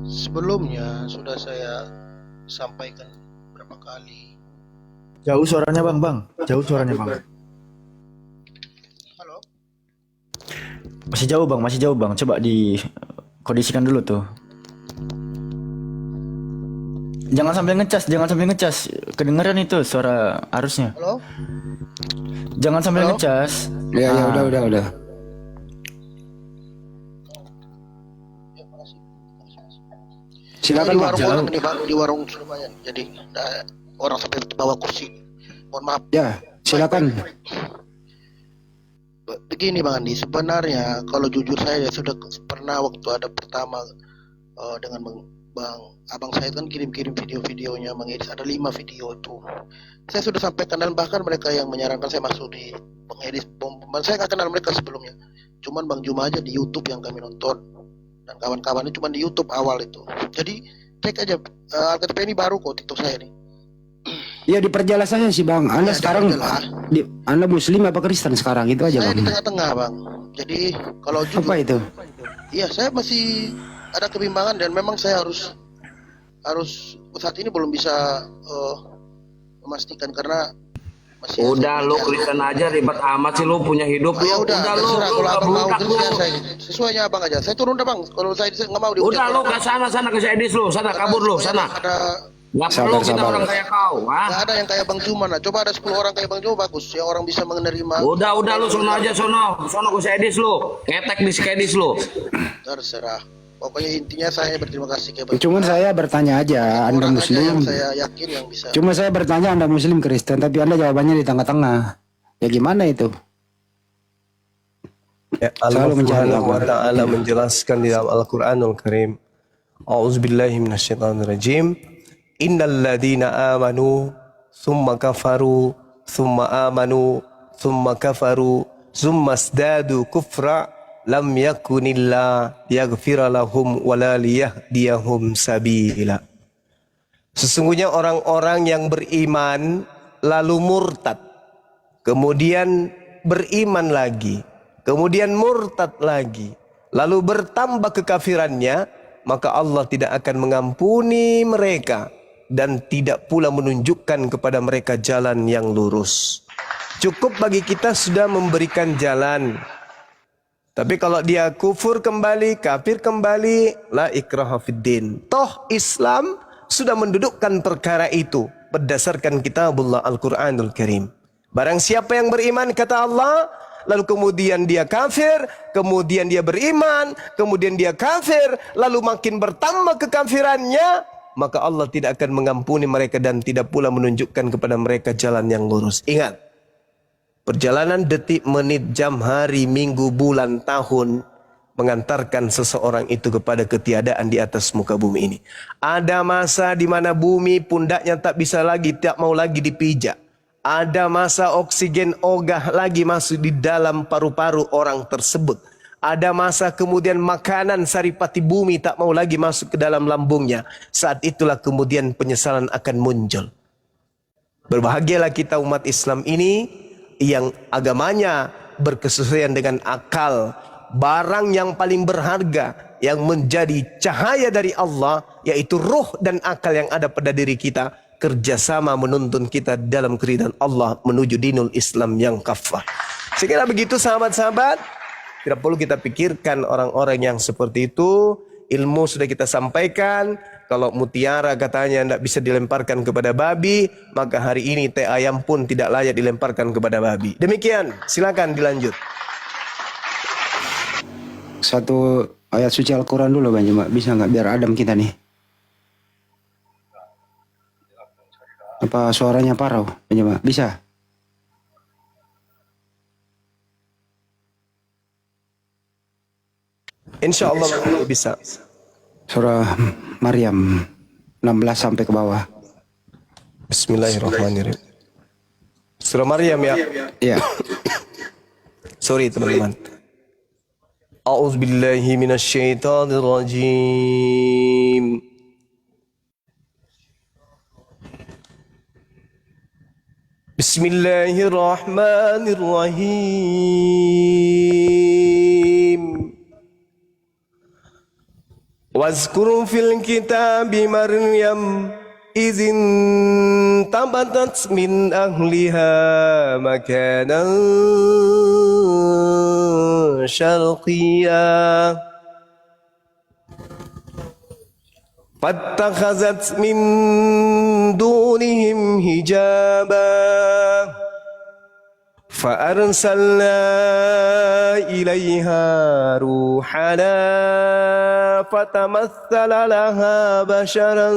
Sebelumnya sudah saya sampaikan berapa kali. Jauh suaranya bang. Jauh suaranya bang. Halo. Masih jauh bang. Coba dikondisikan dulu tuh. Jangan sambil ngecas. Kedengeran itu suara arusnya. Halo. Jangan sambil Halo? ngecas. Ya udah. Silakan di bang. warung orang ini Bang, di warung Surabaya. Jadi orang sampai bawa kursi. Mohon maaf. Ya silakan. Begini Bang Andi, sebenarnya kalau jujur saya sudah pernah waktu ada pertama dengan abang saya kan kirim-kirim video-videonya mengedit, ada 5 video itu. Saya sudah sampaikan dan bahkan mereka yang menyarankan saya masuk di mengedit saya nggak kenal mereka sebelumnya. Cuman Bang Juma aja di YouTube yang kami nonton dan kawan-kawannya cuma di YouTube awal itu. Jadi cek aja Al-KTP ini baru kok TikTok saya nih. Ya diperjelas aja sih bang. Anda Ya, sekarang diperjelas. Anda Muslim apa Kristen sekarang? Itu aja Saya di bang. tengah-tengah Bang. Jadi kalau jujur, Apa itu? iya saya masih ada kebimbangan dan memang saya harus saat ini belum bisa memastikan karena masih Udah lu Kristen aja ribet amat sih lu punya hidup lu. ya udah lu terserah kalau abang mau budak lu. kerja saya sesuainya abang aja. Saya turun dah Bang. Kalau saya nggak mau Udah lu ke sana ke Sedis lu, sana kabur lu, sana. Ada Nggak perlu kita Sabar. orang kayak kau, nggak ah. ada yang kayak Bang Juma nah. Coba ada 10 orang kayak Bang Juma bagus yang orang bisa menerima. Udah lu sono aja sono ke Sedis lu. Ngetek di Sedis lu. Terserah. Pokoknya intinya saya berterima kasih kepada Cuman saya bertanya aja, Anda orang aja yang Muslim. saya yakin yang bisa. Cuma saya bertanya Anda Muslim Kristen, tapi Anda jawabannya di tengah-tengah. Ya gimana itu? Ya, Allah Selalu mencari Subhanahu wa aman. ta'ala menjelaskan di dalam Al-Quranul Karim. A'udzubillahi minasyaitonirrajim. Innal ladzina amanu summa kafaru summa amanu summa kafaru summa zdadu kufra lam yakunillah yaghfira lahum wala liyahdiyahum sabila. Sesungguhnya orang-orang yang beriman lalu murtad, kemudian beriman lagi, kemudian murtad lagi, lalu bertambah kekafirannya, maka Allah tidak akan mengampuni mereka dan tidak pula menunjukkan kepada mereka jalan yang lurus. Cukup bagi kita sudah memberikan jalan. Tapi kalau dia kufur kembali, kafir kembali, la ikraha fiddin. Toh Islam sudah mendudukkan perkara itu berdasarkan kitabullah Al-Quranul Karim. Barang siapa yang beriman, kata Allah, lalu kemudian dia kafir, kemudian dia beriman, kemudian dia kafir, lalu makin bertambah kekafirannya, maka Allah tidak akan mengampuni mereka dan tidak pula menunjukkan kepada mereka jalan yang lurus. Ingat, perjalanan detik, menit, jam, hari, minggu, bulan, tahun mengantarkan seseorang itu kepada ketiadaan di atas muka bumi ini. Ada masa di mana bumi pundaknya tak bisa lagi, tak mau lagi dipijak. Ada masa oksigen ogah lagi masuk di dalam paru-paru orang tersebut. Ada masa kemudian makanan saripati bumi tak mau lagi masuk ke dalam lambungnya. Saat itulah kemudian penyesalan akan muncul. Berbahagialah kita umat Islam ini yang agamanya berkesesuaian dengan akal. Barang yang paling berharga yang menjadi cahaya dari Allah, yaitu ruh dan akal yang ada pada diri kita, kerjasama menuntun kita dalam keridhaan Allah menuju dinul Islam yang kafah. Sekira begitu sahabat-sahabat. Tidak perlu kita pikirkan orang-orang yang seperti itu. Ilmu sudah kita sampaikan. Kalau mutiara katanya tidak bisa dilemparkan kepada babi, maka hari ini teh ayam pun tidak layak dilemparkan kepada babi. Demikian, silakan dilanjut. Satu ayat suci Al-Quran dulu Bang Juma, bisa nggak biar adem kita nih? Apa suaranya parau Bang Juma? Bisa? Insya Allah bisa. Surah Maryam 16 sampai ke bawah. Bismillahirrahmanirrahim. Surah Maryam ya. Iya. Sorry teman-teman. A'udzubillahi minasyaitonirrajim. Bismillahirrahmanirrahim. Wazkur fil kitabi Maryam izin tabatat min ahliha makanan syarqiyya fattakhazat min dunihim hijaba فأرسلنا إليها روحنا فتمثل لها بشرا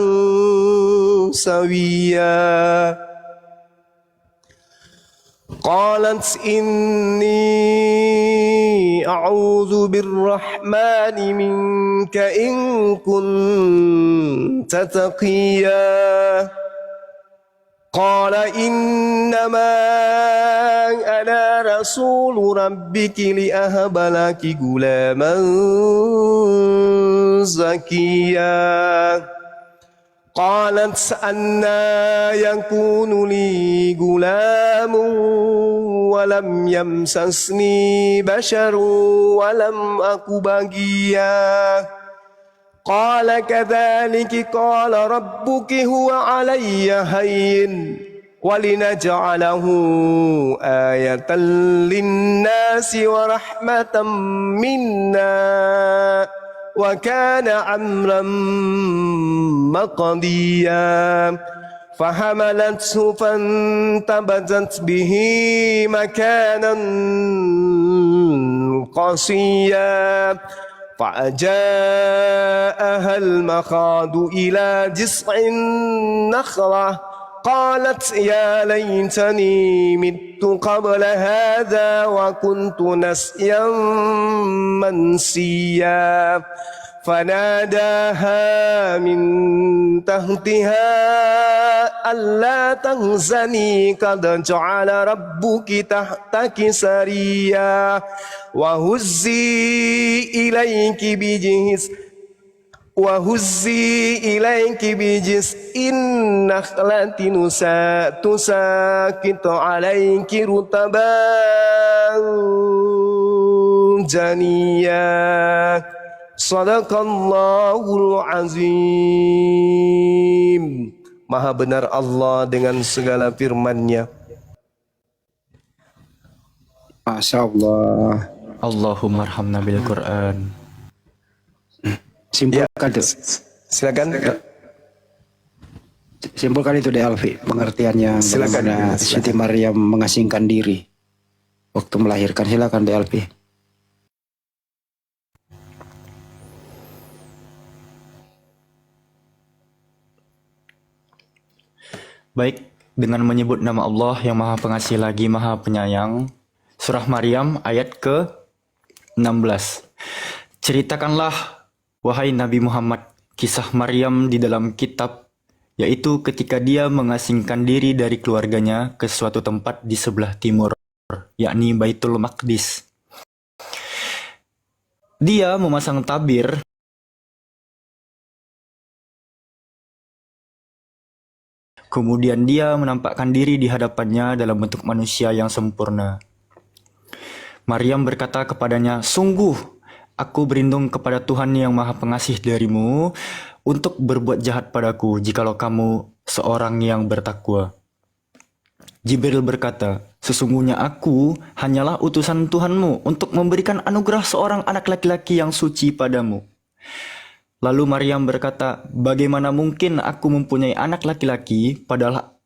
سويا قالت إني أعوذ بالرحمن منك إن كنت تقيا قال إنما أنا رسول ربك لأهب لك غلاما زكيا قالت أنى يكون لي غلام ولم يمسسني بشر ولم أك بغيا قال كذلك قال ربك هو علي هين ولنجعله آية للناس ورحمة منا وكان أمرا مقضيا فحملته فانتبذت به مكانا قصيا فأجاءها المخاض إلى جذع النخلة قالت يا ليتني مت قبل هذا وكنت نسيا منسيا فناداها من تحتها ألا تحزني قد جعل ربك تحتك سريا وهزي إليك بجزء النخلة تساقط عليك رطبا جنيا Sadaqallahul azim. Maha benar Allah dengan segala firman-Nya. Masya Allah. Allahumma arhamna bil Quran. Simpulkan tuh. Silakan. Simpulkan itu deh Alfi. Pengertiannya Silakan. bagaimana Siti Maryam mengasingkan diri waktu melahirkan. Silakan deh Alfi. Baik, dengan menyebut nama Allah yang Maha Pengasih lagi Maha Penyayang. Surah Maryam ayat ke-16. Ceritakanlah, wahai Nabi Muhammad, kisah Maryam di dalam kitab, yaitu ketika dia mengasingkan diri dari keluarganya ke suatu tempat di sebelah timur, yakni Baitul Maqdis. Dia memasang tabir kemudian dia menampakkan diri di hadapannya dalam bentuk manusia yang sempurna. Maryam berkata kepadanya, "Sungguh, aku berlindung kepada Tuhan yang Maha Pengasih darimu untuk berbuat jahat padaku jikalau kamu seorang yang bertakwa." Jibril berkata, "Sesungguhnya aku hanyalah utusan Tuhanmu untuk memberikan anugerah seorang anak laki-laki yang suci padamu." Lalu Maryam berkata, "Bagaimana mungkin aku mempunyai anak laki-laki padahal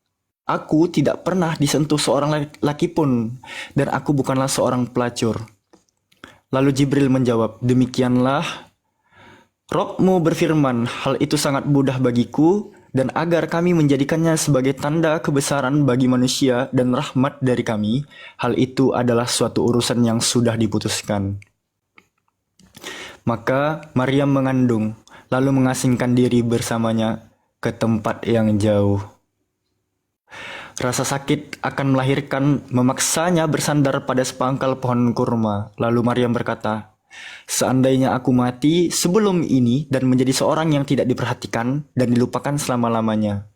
aku tidak pernah disentuh seorang laki pun dan aku bukanlah seorang pelacur." Lalu Jibril menjawab, "Demikianlah Rabbmu berfirman, hal itu sangat mudah bagiku dan agar kami menjadikannya sebagai tanda kebesaran bagi manusia dan rahmat dari kami, hal itu adalah suatu urusan yang sudah diputuskan." Maka Maryam mengandung, lalu mengasingkan diri bersamanya ke tempat yang jauh. Rasa sakit akan melahirkan memaksanya bersandar pada sepangkal pohon kurma. Lalu Maryam berkata, "Seandainya aku mati sebelum ini dan menjadi seorang yang tidak diperhatikan dan dilupakan selama-lamanya."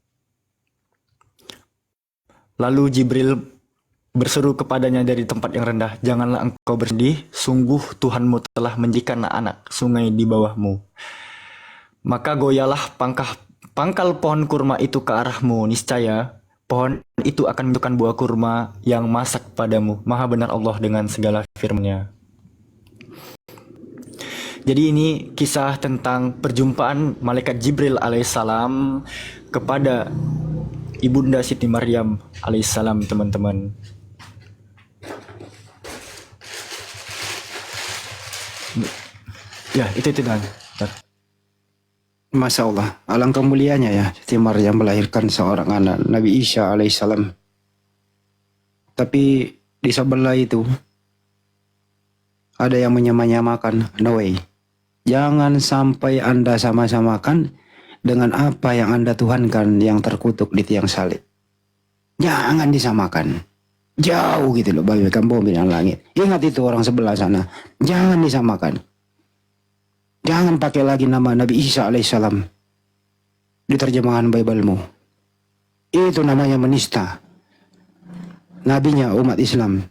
Lalu Jibril berseru kepadanya dari tempat yang rendah, "Janganlah engkau bersedih, sungguh Tuhanmu telah menjadikan anak sungai di bawahmu." Maka goyalah pangkal pohon kurma itu ke arahmu, niscaya pohon itu akan menentukan buah kurma yang masak padamu. Maha benar Allah dengan segala firman-Nya. Jadi ini kisah tentang perjumpaan malaikat Jibril alaihissalam kepada Ibunda Siti Maryam alaihissalam, teman-teman. Ya, itu Dan. Masya Allah, alangkah mulianya ya Siti Maryam melahirkan seorang anak, Nabi Isa alaihissalam. Tapi di sebelah itu ada yang menyamakan, no way. Jangan sampai Anda sama-samakan dengan apa yang Anda tuhankan yang terkutuk di tiang salib. Jangan disamakan. Jauh gitu loh, bagaikan bumi dan langit. Ingat itu orang sebelah sana. Jangan disamakan. Jangan pakai lagi nama Nabi Isa alaihissalam di terjemahan Bible-mu. Itu namanya menista nabinya umat Islam.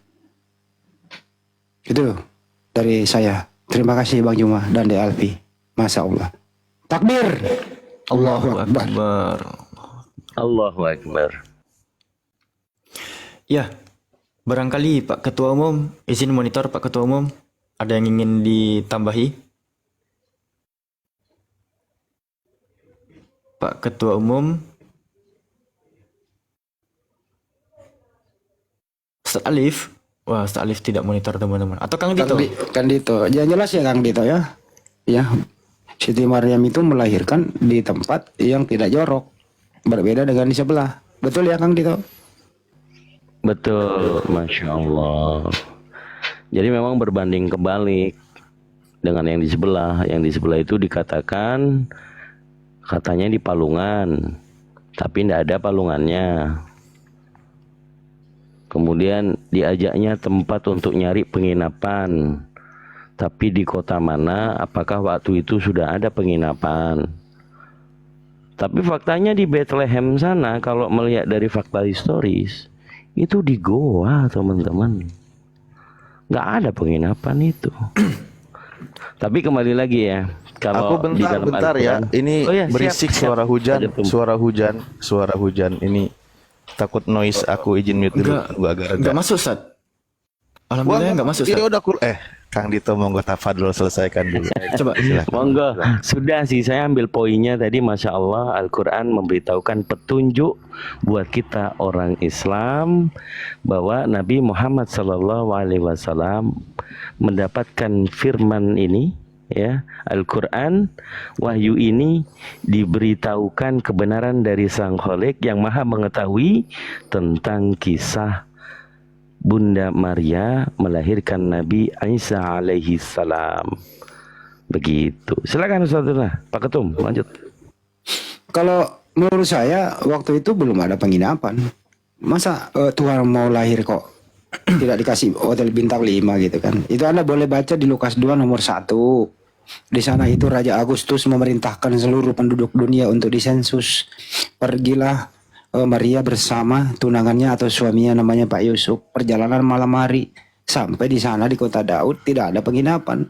Itu dari saya. Terima kasih Bang Juma dan De Alfi. Masya Allah. Takbir. Allahu Akbar. Allahu Akbar. Ya, barangkali Pak Ketua Umum, izin monitor Pak Ketua Umum, ada yang ingin ditambahi? Pak Ketua Umum, Ustaz Alif. Wah, Ustaz Alif tidak monitor, teman-teman. Atau Kang Dito? Kang Dito. Ya jelas ya Kang Dito ya. Ya, Siti Maryam itu melahirkan di tempat yang tidak jorok. Berbeda dengan di sebelah. Betul ya Kang Dito? Betul, Masya Allah. Jadi memang berbanding kebalik. dengan yang di sebelah. Yang di sebelah itu dikatakan katanya di palungan, tapi tidak ada palungannya. Kemudian diajaknya tempat untuk nyari penginapan, tapi di kota mana, apakah waktu itu sudah ada penginapan. Tapi faktanya di Bethlehem sana, kalau melihat dari fakta historis, itu di goa teman-teman, nggak ada penginapan itu. Tapi kembali lagi ya, kalau Aku di dalam bentar ya. Al-Quran, Ini oh ya, berisik siap. suara hujan, Ada suara hujan. Ini takut noise. Aku izin mute dulu. Tunggu agak Enggak reda. masuk, Ustaz. Alhamdulillah enggak masuk, Ini Ustaz. udah Kang Dito monggo tafadhol selesaikan dulu. Coba. Monggo, sudah sih saya ambil poinnya tadi. Masya Allah, Al-Quran memberitahukan petunjuk buat kita orang Islam bahwa Nabi Muhammad SAW mendapatkan firman ini, ya, Al-Quran, wahyu ini diberitahukan kebenaran dari Sang Khalik yang maha mengetahui tentang kisah Bunda Maria melahirkan Nabi Isa alaihi salam. Begitu. Silakan Ustazullah, Pak Ketum, lanjut. Kalau menurut saya waktu itu belum ada penginapan. Masa Tuhan mau lahir kok tidak dikasih hotel bintang 5 gitu kan. Itu Anda boleh baca di Lukas 2 nomor 1. Di sana itu Raja Agustus memerintahkan seluruh penduduk dunia untuk disensus. Pergilah Maria bersama tunangannya atau suaminya namanya Pak Yusuf. Perjalanan malam hari sampai di sana di kota Daud tidak ada penginapan.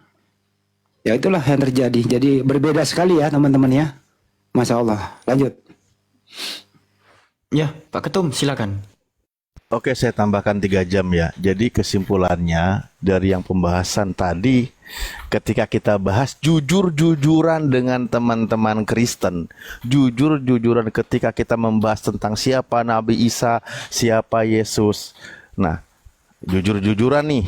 Ya itulah yang terjadi. Jadi berbeda sekali ya teman-teman ya. Masya Allah. Lanjut. Ya, Pak Ketum silakan. Oke, saya tambahkan 3 jam ya. Jadi kesimpulannya dari yang pembahasan tadi, ketika kita bahas jujur-jujuran dengan teman-teman Kristen, jujur-jujuran ketika kita membahas tentang siapa Nabi Isa, siapa Yesus. Nah, jujur-jujuran nih,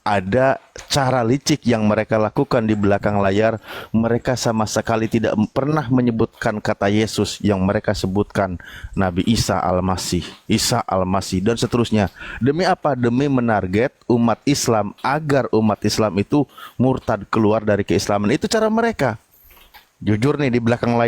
ada cara licik yang mereka lakukan di belakang layar. Mereka sama sekali tidak pernah menyebutkan kata Yesus, yang mereka sebutkan Nabi Isa Al-Masih, Isa Al-Masih, dan seterusnya. Demi apa? Demi menarget umat Islam, agar umat Islam itu murtad, keluar dari keislaman. Itu cara mereka. Jujur nih, di belakang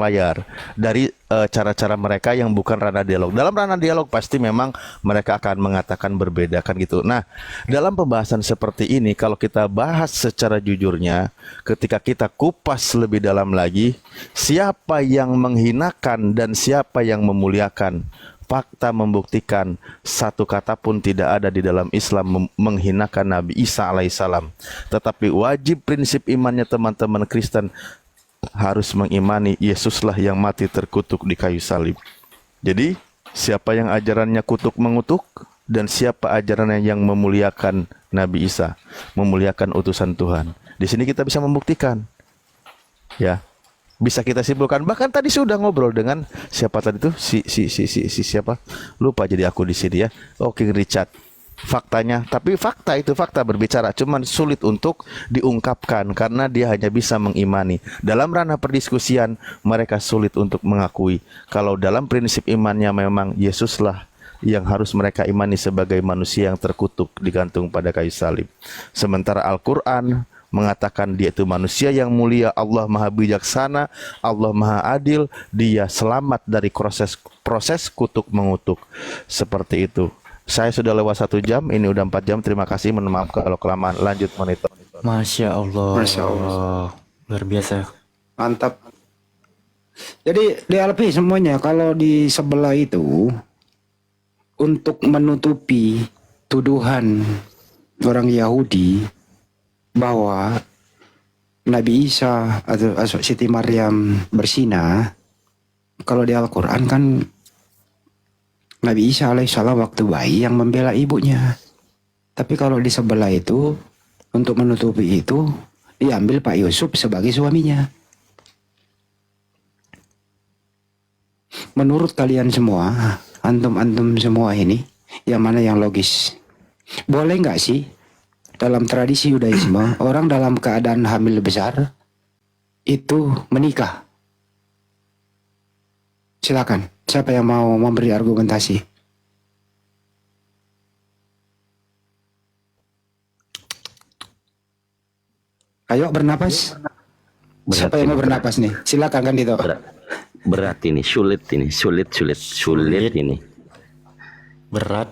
layar dari cara-cara mereka yang bukan ranah dialog. Dalam ranah dialog pasti memang mereka akan mengatakan berbeda kan gitu. Nah, dalam pembahasan seperti ini kalau kita bahas secara jujurnya, ketika kita kupas lebih dalam lagi, siapa yang menghinakan dan siapa yang memuliakan, fakta membuktikan satu kata pun tidak ada di dalam Islam menghinakan Nabi Isa alaihissalam. Tetapi wajib prinsip imannya teman-teman Kristen harus mengimani Yesuslah yang mati terkutuk di kayu salib. Jadi siapa yang ajarannya kutuk mengutuk, dan siapa ajarannya yang memuliakan Nabi Isa, memuliakan utusan Tuhan. Di sini kita bisa membuktikan. Ya. Bisa kita simpulkan. Bahkan tadi sudah ngobrol dengan siapa tadi tuh? Si siapa? Lupa jadi aku di sini ya. Oh, King Richard. Faktanya, tapi fakta berbicara, cuman sulit untuk diungkapkan karena dia hanya bisa mengimani. Dalam ranah perdiskusian mereka sulit untuk mengakui kalau dalam prinsip imannya memang Yesuslah yang harus mereka imani sebagai manusia yang terkutuk digantung pada kayu salib. Sementara Al-Quran mengatakan dia itu manusia yang mulia, Allah maha bijaksana, Allah maha adil, dia selamat dari proses kutuk mengutuk. Seperti itu. Saya sudah lewat 1 jam, ini udah 4 jam. Terima kasih, mohon maaf kalau kelamaan. Lanjut monitor. Masya Allah. Masya Allah. Luar biasa. Mantap. Jadi DLP semuanya kalau di sebelah itu untuk menutupi tuduhan orang Yahudi bahwa Nabi Isa atau Siti Maryam berzina, kalau di Al-Quran kan Nabi Isa alaihissalam waktu bayi yang membela ibunya. Tapi kalau di sebelah itu untuk menutupi itu diambil Pak Yusuf sebagai suaminya. Menurut kalian semua, antum-antum semua ini, yang mana yang logis? Boleh nggak sih dalam tradisi Yudaisme orang dalam keadaan hamil besar itu menikah? Silakan, siapa yang mau memberi argumentasi? Ayo bernapas. Berat Siapa yang ini, mau bernapas nih? Silakan kan Dito. berat ini, sulit ini. Berat.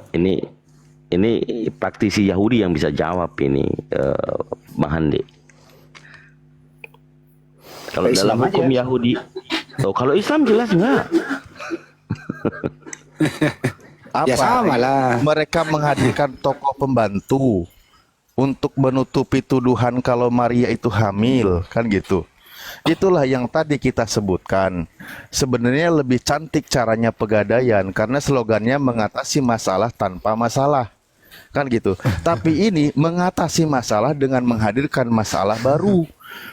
Ini praktisi Yahudi yang bisa jawab ini, Bang Handi. Kalau dalam Islam hukum aja. Yahudi, kalau Islam jelas enggak. Apa? Ya sama lah. Mereka menghadirkan tokoh pembantu untuk menutupi tuduhan kalau Maria itu hamil, kan gitu. Itulah yang tadi kita sebutkan. Sebenarnya lebih cantik caranya Pegadaian karena slogannya mengatasi masalah tanpa masalah. Kan gitu. Tapi ini mengatasi masalah dengan menghadirkan masalah baru.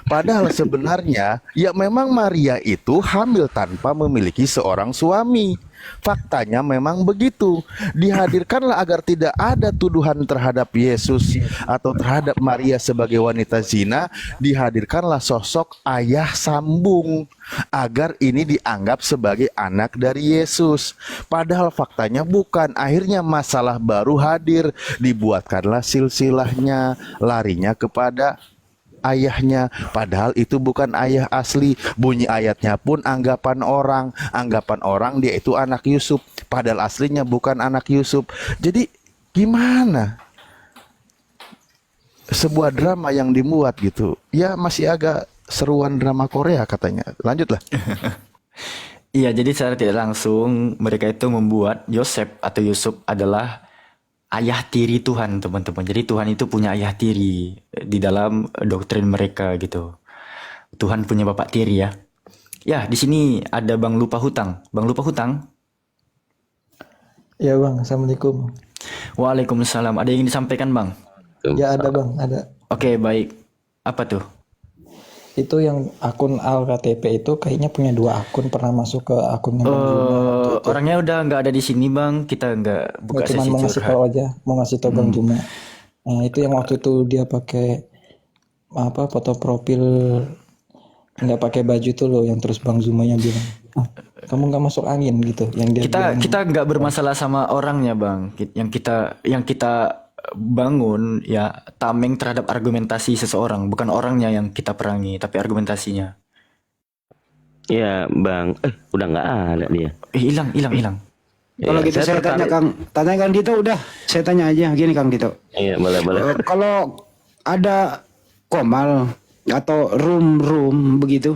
Padahal sebenarnya ya memang Maria itu hamil tanpa memiliki seorang suami. Faktanya memang begitu. Dihadirkanlah agar tidak ada tuduhan terhadap Yesus atau terhadap Maria sebagai wanita zina. Dihadirkanlah sosok ayah sambung agar ini dianggap sebagai anak dari Yesus. Padahal faktanya bukan. Akhirnya masalah baru hadir. Dibuatkanlah silsilahnya, larinya kepada ayahnya, padahal itu bukan ayah asli. Bunyi ayatnya pun anggapan orang dia itu anak Yusuf, padahal aslinya bukan anak Yusuf. Jadi gimana? Sebuah drama yang dimuat gitu, ya masih agak seruan drama Korea katanya. Lanjutlah. Iya, jadi secara tidak langsung mereka itu membuat Yosef atau Yusuf adalah ayah tiri Tuhan, teman-teman. Jadi Tuhan itu punya ayah tiri di dalam doktrin mereka gitu. Tuhan punya bapak tiri ya. Ya, di sini ada Bang Lupa Hutang. Bang Lupa Hutang. Ya bang, assalamualaikum. Waalaikumsalam. Ada yang ingin disampaikan, Bang? Ya ada bang, ada. Oke, baik. Apa tuh? Itu yang akun AlKTP itu kayaknya punya 2 akun, pernah masuk ke akunnya Bang Juma waktu itu. Orangnya udah nggak ada di sini, Bang. Kita nggak buka Nggak, cuman sesi mau ngasih curhat. tahu aja, mau ngasih tahu Bang Juma. Nah itu yang waktu itu dia pakai apa foto profil nggak pakai baju tuh loh, yang terus Bang Zumanya bilang, "Ah, kamu nggak masuk angin gitu." Yang dia bilang, Kita nggak bermasalah sama orangnya, Bang. Yang kita bangun ya tameng terhadap argumentasi seseorang, bukan orangnya yang kita perangi, tapi argumentasinya. Ya, Bang. Udah nggak ada dia. Hilang. Kalau Ya, gitu saya tanya tertarik. Kang Dito udah. Saya tanya aja gini Kang Dito. Iya, boleh. Kalau ada komal atau room begitu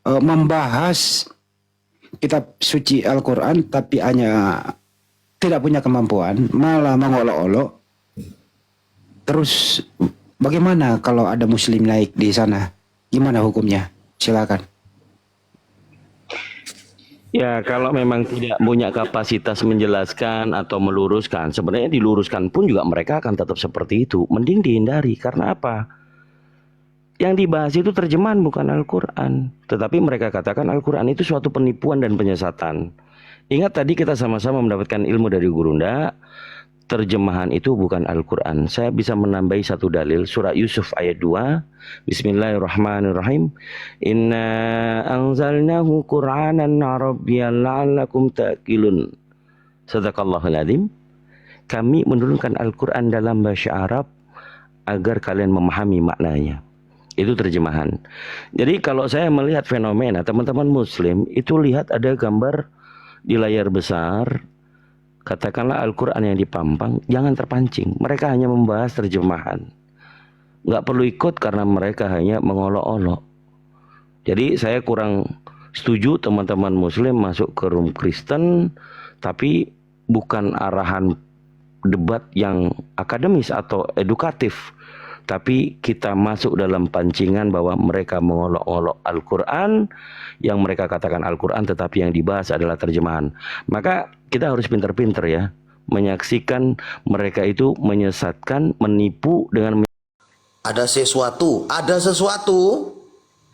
membahas kitab suci Al-Quran tapi hanya tidak punya kemampuan, malah mengolok-olok. Terus bagaimana kalau ada muslim naik di sana? Gimana hukumnya? Silakan. Ya, kalau memang tidak punya kapasitas menjelaskan atau meluruskan, sebenarnya diluruskan pun juga mereka akan tetap seperti itu. Mending dihindari. Karena apa? Yang dibahas itu terjemahan bukan Al-Quran. Tetapi mereka katakan Al-Quran itu suatu penipuan dan penyesatan. Ingat tadi kita sama-sama mendapatkan ilmu dari Gurunda. Terjemahan itu bukan Al-Quran. Saya bisa menambahi satu dalil. Surah Yusuf ayat 2. Bismillahirrahmanirrahim. Inna anzalnahu Qur'anan Arabiyyan la'allakum ta'qilun. Sadaqallahul adzim. Kami menurunkan Al-Quran dalam bahasa Arab agar kalian memahami maknanya. Itu terjemahan. Jadi kalau saya melihat fenomena teman-teman muslim itu, lihat ada gambar di layar besar, katakanlah Al-Quran yang dipampang, jangan terpancing. Mereka hanya membahas terjemahan. Nggak perlu ikut karena mereka hanya mengolok-olok. Jadi saya kurang setuju teman-teman muslim masuk ke room Kristen, tapi bukan arahan debat yang akademis atau edukatif. Tapi kita masuk dalam pancingan bahwa mereka mengolok-olok Al-Quran, yang mereka katakan Al-Quran tetapi yang dibahas adalah terjemahan. Maka kita harus pintar-pintar ya, menyaksikan mereka itu menyesatkan, menipu dengan Ada sesuatu.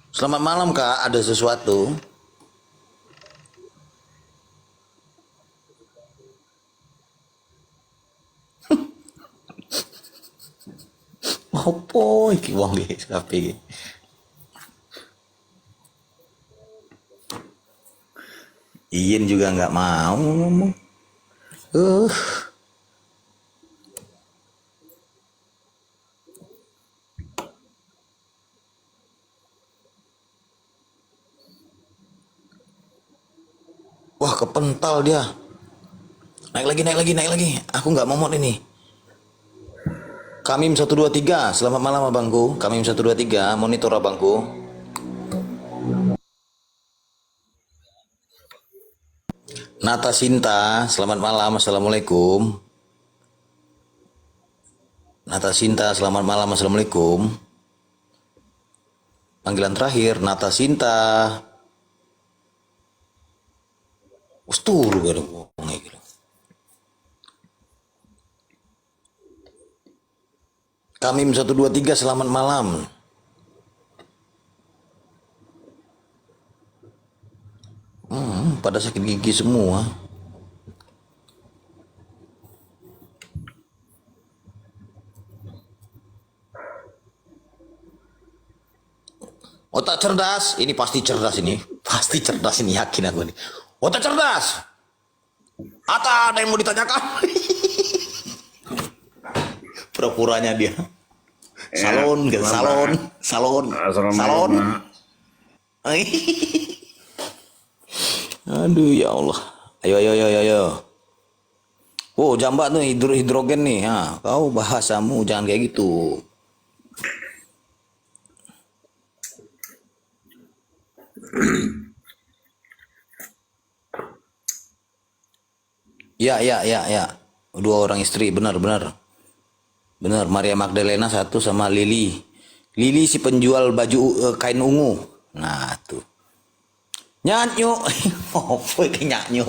Selamat malam Kak, ada sesuatu. Opo iki wong iki kabeh iki. Iin juga nggak mau ngomong. kepental dia. Naik lagi. Aku nggak mau mod ini. Kamim 123, selamat malam abangku. Kamim 123, monitor abangku. Nata Sinta, selamat malam, assalamualaikum. Nata Sinta, selamat malam, assalamualaikum. Panggilan terakhir, Nata Sinta. Ustur gak ada ngomongnya gitu. Kamim 123, selamat malam. Pada sakit gigi semua. Otak cerdas, ini pasti cerdas ini. Pasti cerdas ini, yakin aku nih. Otak cerdas. Ata, ada yang mau ditanyakan? Pura-puranya dia. Salon, gitu. Salon. Aduh ya Allah. Ayo. Oh, jambak tuh hidrogen nih. Ha, kau bahasamu jangan kayak gitu. Ya. Dua orang istri, benar. Benar, Maria Magdalena satu sama Lili. Lili si penjual baju kain ungu. Nah, tuh. Nyanyo. Apa iki nyanyo?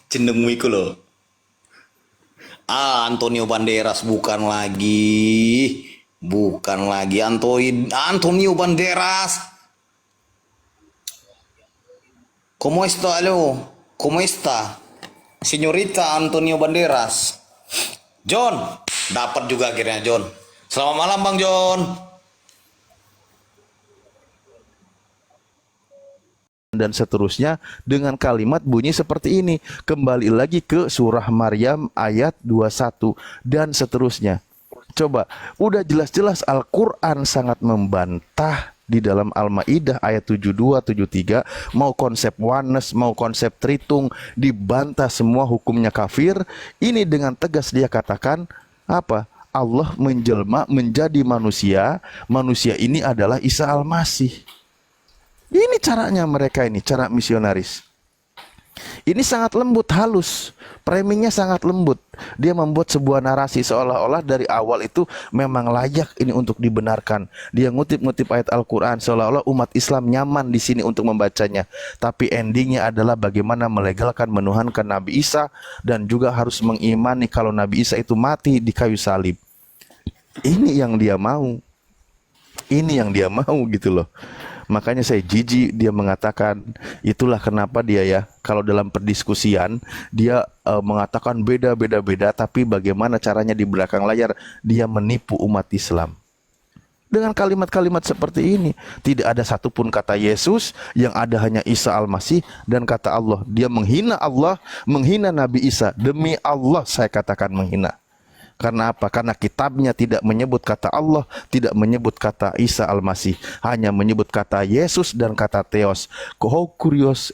Jenengmu iku lho. Antonio Banderas bukan lagi Antonio Banderas. ¿Cómo está, lo? ¿Cómo está? Señorita Antonio Banderas. John, dapat juga akhirnya John. Selamat malam Bang John. Dan seterusnya dengan kalimat bunyi seperti ini. Kembali lagi ke surah Maryam ayat 21 dan seterusnya. Coba, udah jelas-jelas Al-Quran sangat membantah di dalam Al-Maidah ayat 72, 73, mau konsep oneness, mau konsep tritung, dibantah semua, hukumnya kafir. Ini dengan tegas dia katakan apa? Allah menjelma menjadi manusia. Manusia ini adalah Isa Al-Masih. Ini caranya mereka ini, cara misionaris. Ini sangat lembut, halus. Framingnya sangat lembut. Dia membuat sebuah narasi seolah-olah dari awal itu memang layak ini untuk dibenarkan. Dia ngutip-ngutip ayat Al-Quran seolah-olah umat Islam nyaman di sini untuk membacanya. Tapi endingnya adalah bagaimana melegalkan, menuhankan Nabi Isa dan juga harus mengimani kalau Nabi Isa itu mati di kayu salib. Ini yang dia mau. Ini yang dia mau gitu loh. Makanya saya jijik dia mengatakan, itulah kenapa dia ya kalau dalam perdiskusian dia mengatakan beda, tapi bagaimana caranya di belakang layar dia menipu umat Islam. Dengan kalimat-kalimat seperti ini, tidak ada satupun kata Yesus, yang ada hanya Isa Al-Masih dan kata Allah. Dia menghina Allah, menghina Nabi Isa. Demi Allah saya katakan menghina. Karena apa? Karena kitabnya tidak menyebut kata Allah, tidak menyebut kata Isa Al-Masih, hanya menyebut kata Yesus dan kata Theos. Hoios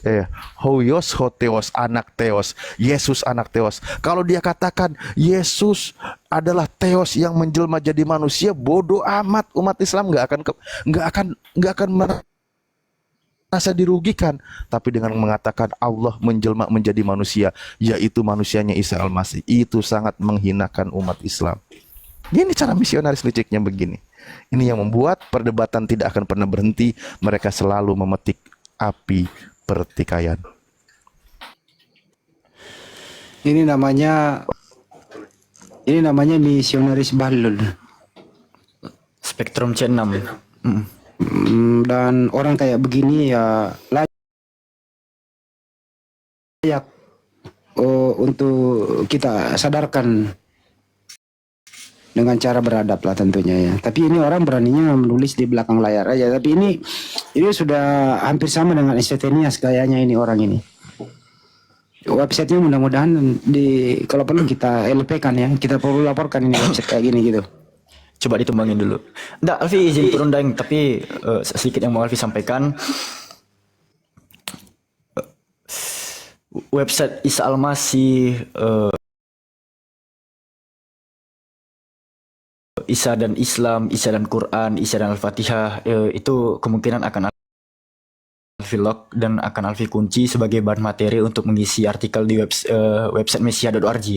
ho Theos, anak Theos. Yesus anak Theos. Kalau dia katakan Yesus adalah Theos yang menjelma jadi manusia, bodoh amat, umat Islam nggak akan merasa dirugikan. Tapi dengan mengatakan Allah menjelma menjadi manusia, yaitu manusianya Isa Al-Masih, itu sangat menghinakan umat Islam. Ini cara misionaris liciknya begini. Ini yang membuat perdebatan tidak akan pernah berhenti. Mereka selalu memetik api pertikaian. Ini namanya misionaris balul. Spektrum C6. Dan orang kayak begini ya layak untuk kita sadarkan dengan cara beradab lah tentunya ya. Tapi ini orang beraninya menulis di belakang layar aja. Tapi ini sudah hampir sama dengan Estefanias kayaknya ini orang ini. Websitenya mudah-mudahan kalau perlu kita LP kan ya, kita perlu laporkan ini website kayak gini gitu. Coba ditumbangin dulu. Nggak, Alfi izin turun daeng, tapi sedikit yang mau Alfi sampaikan. website Isa Almasih, Isa dan Islam, Isa dan Quran, Isa dan Al-Fatihah, itu kemungkinan akan Alfi lock dan akan Alfi kunci sebagai bahan materi untuk mengisi artikel di website mesia.org.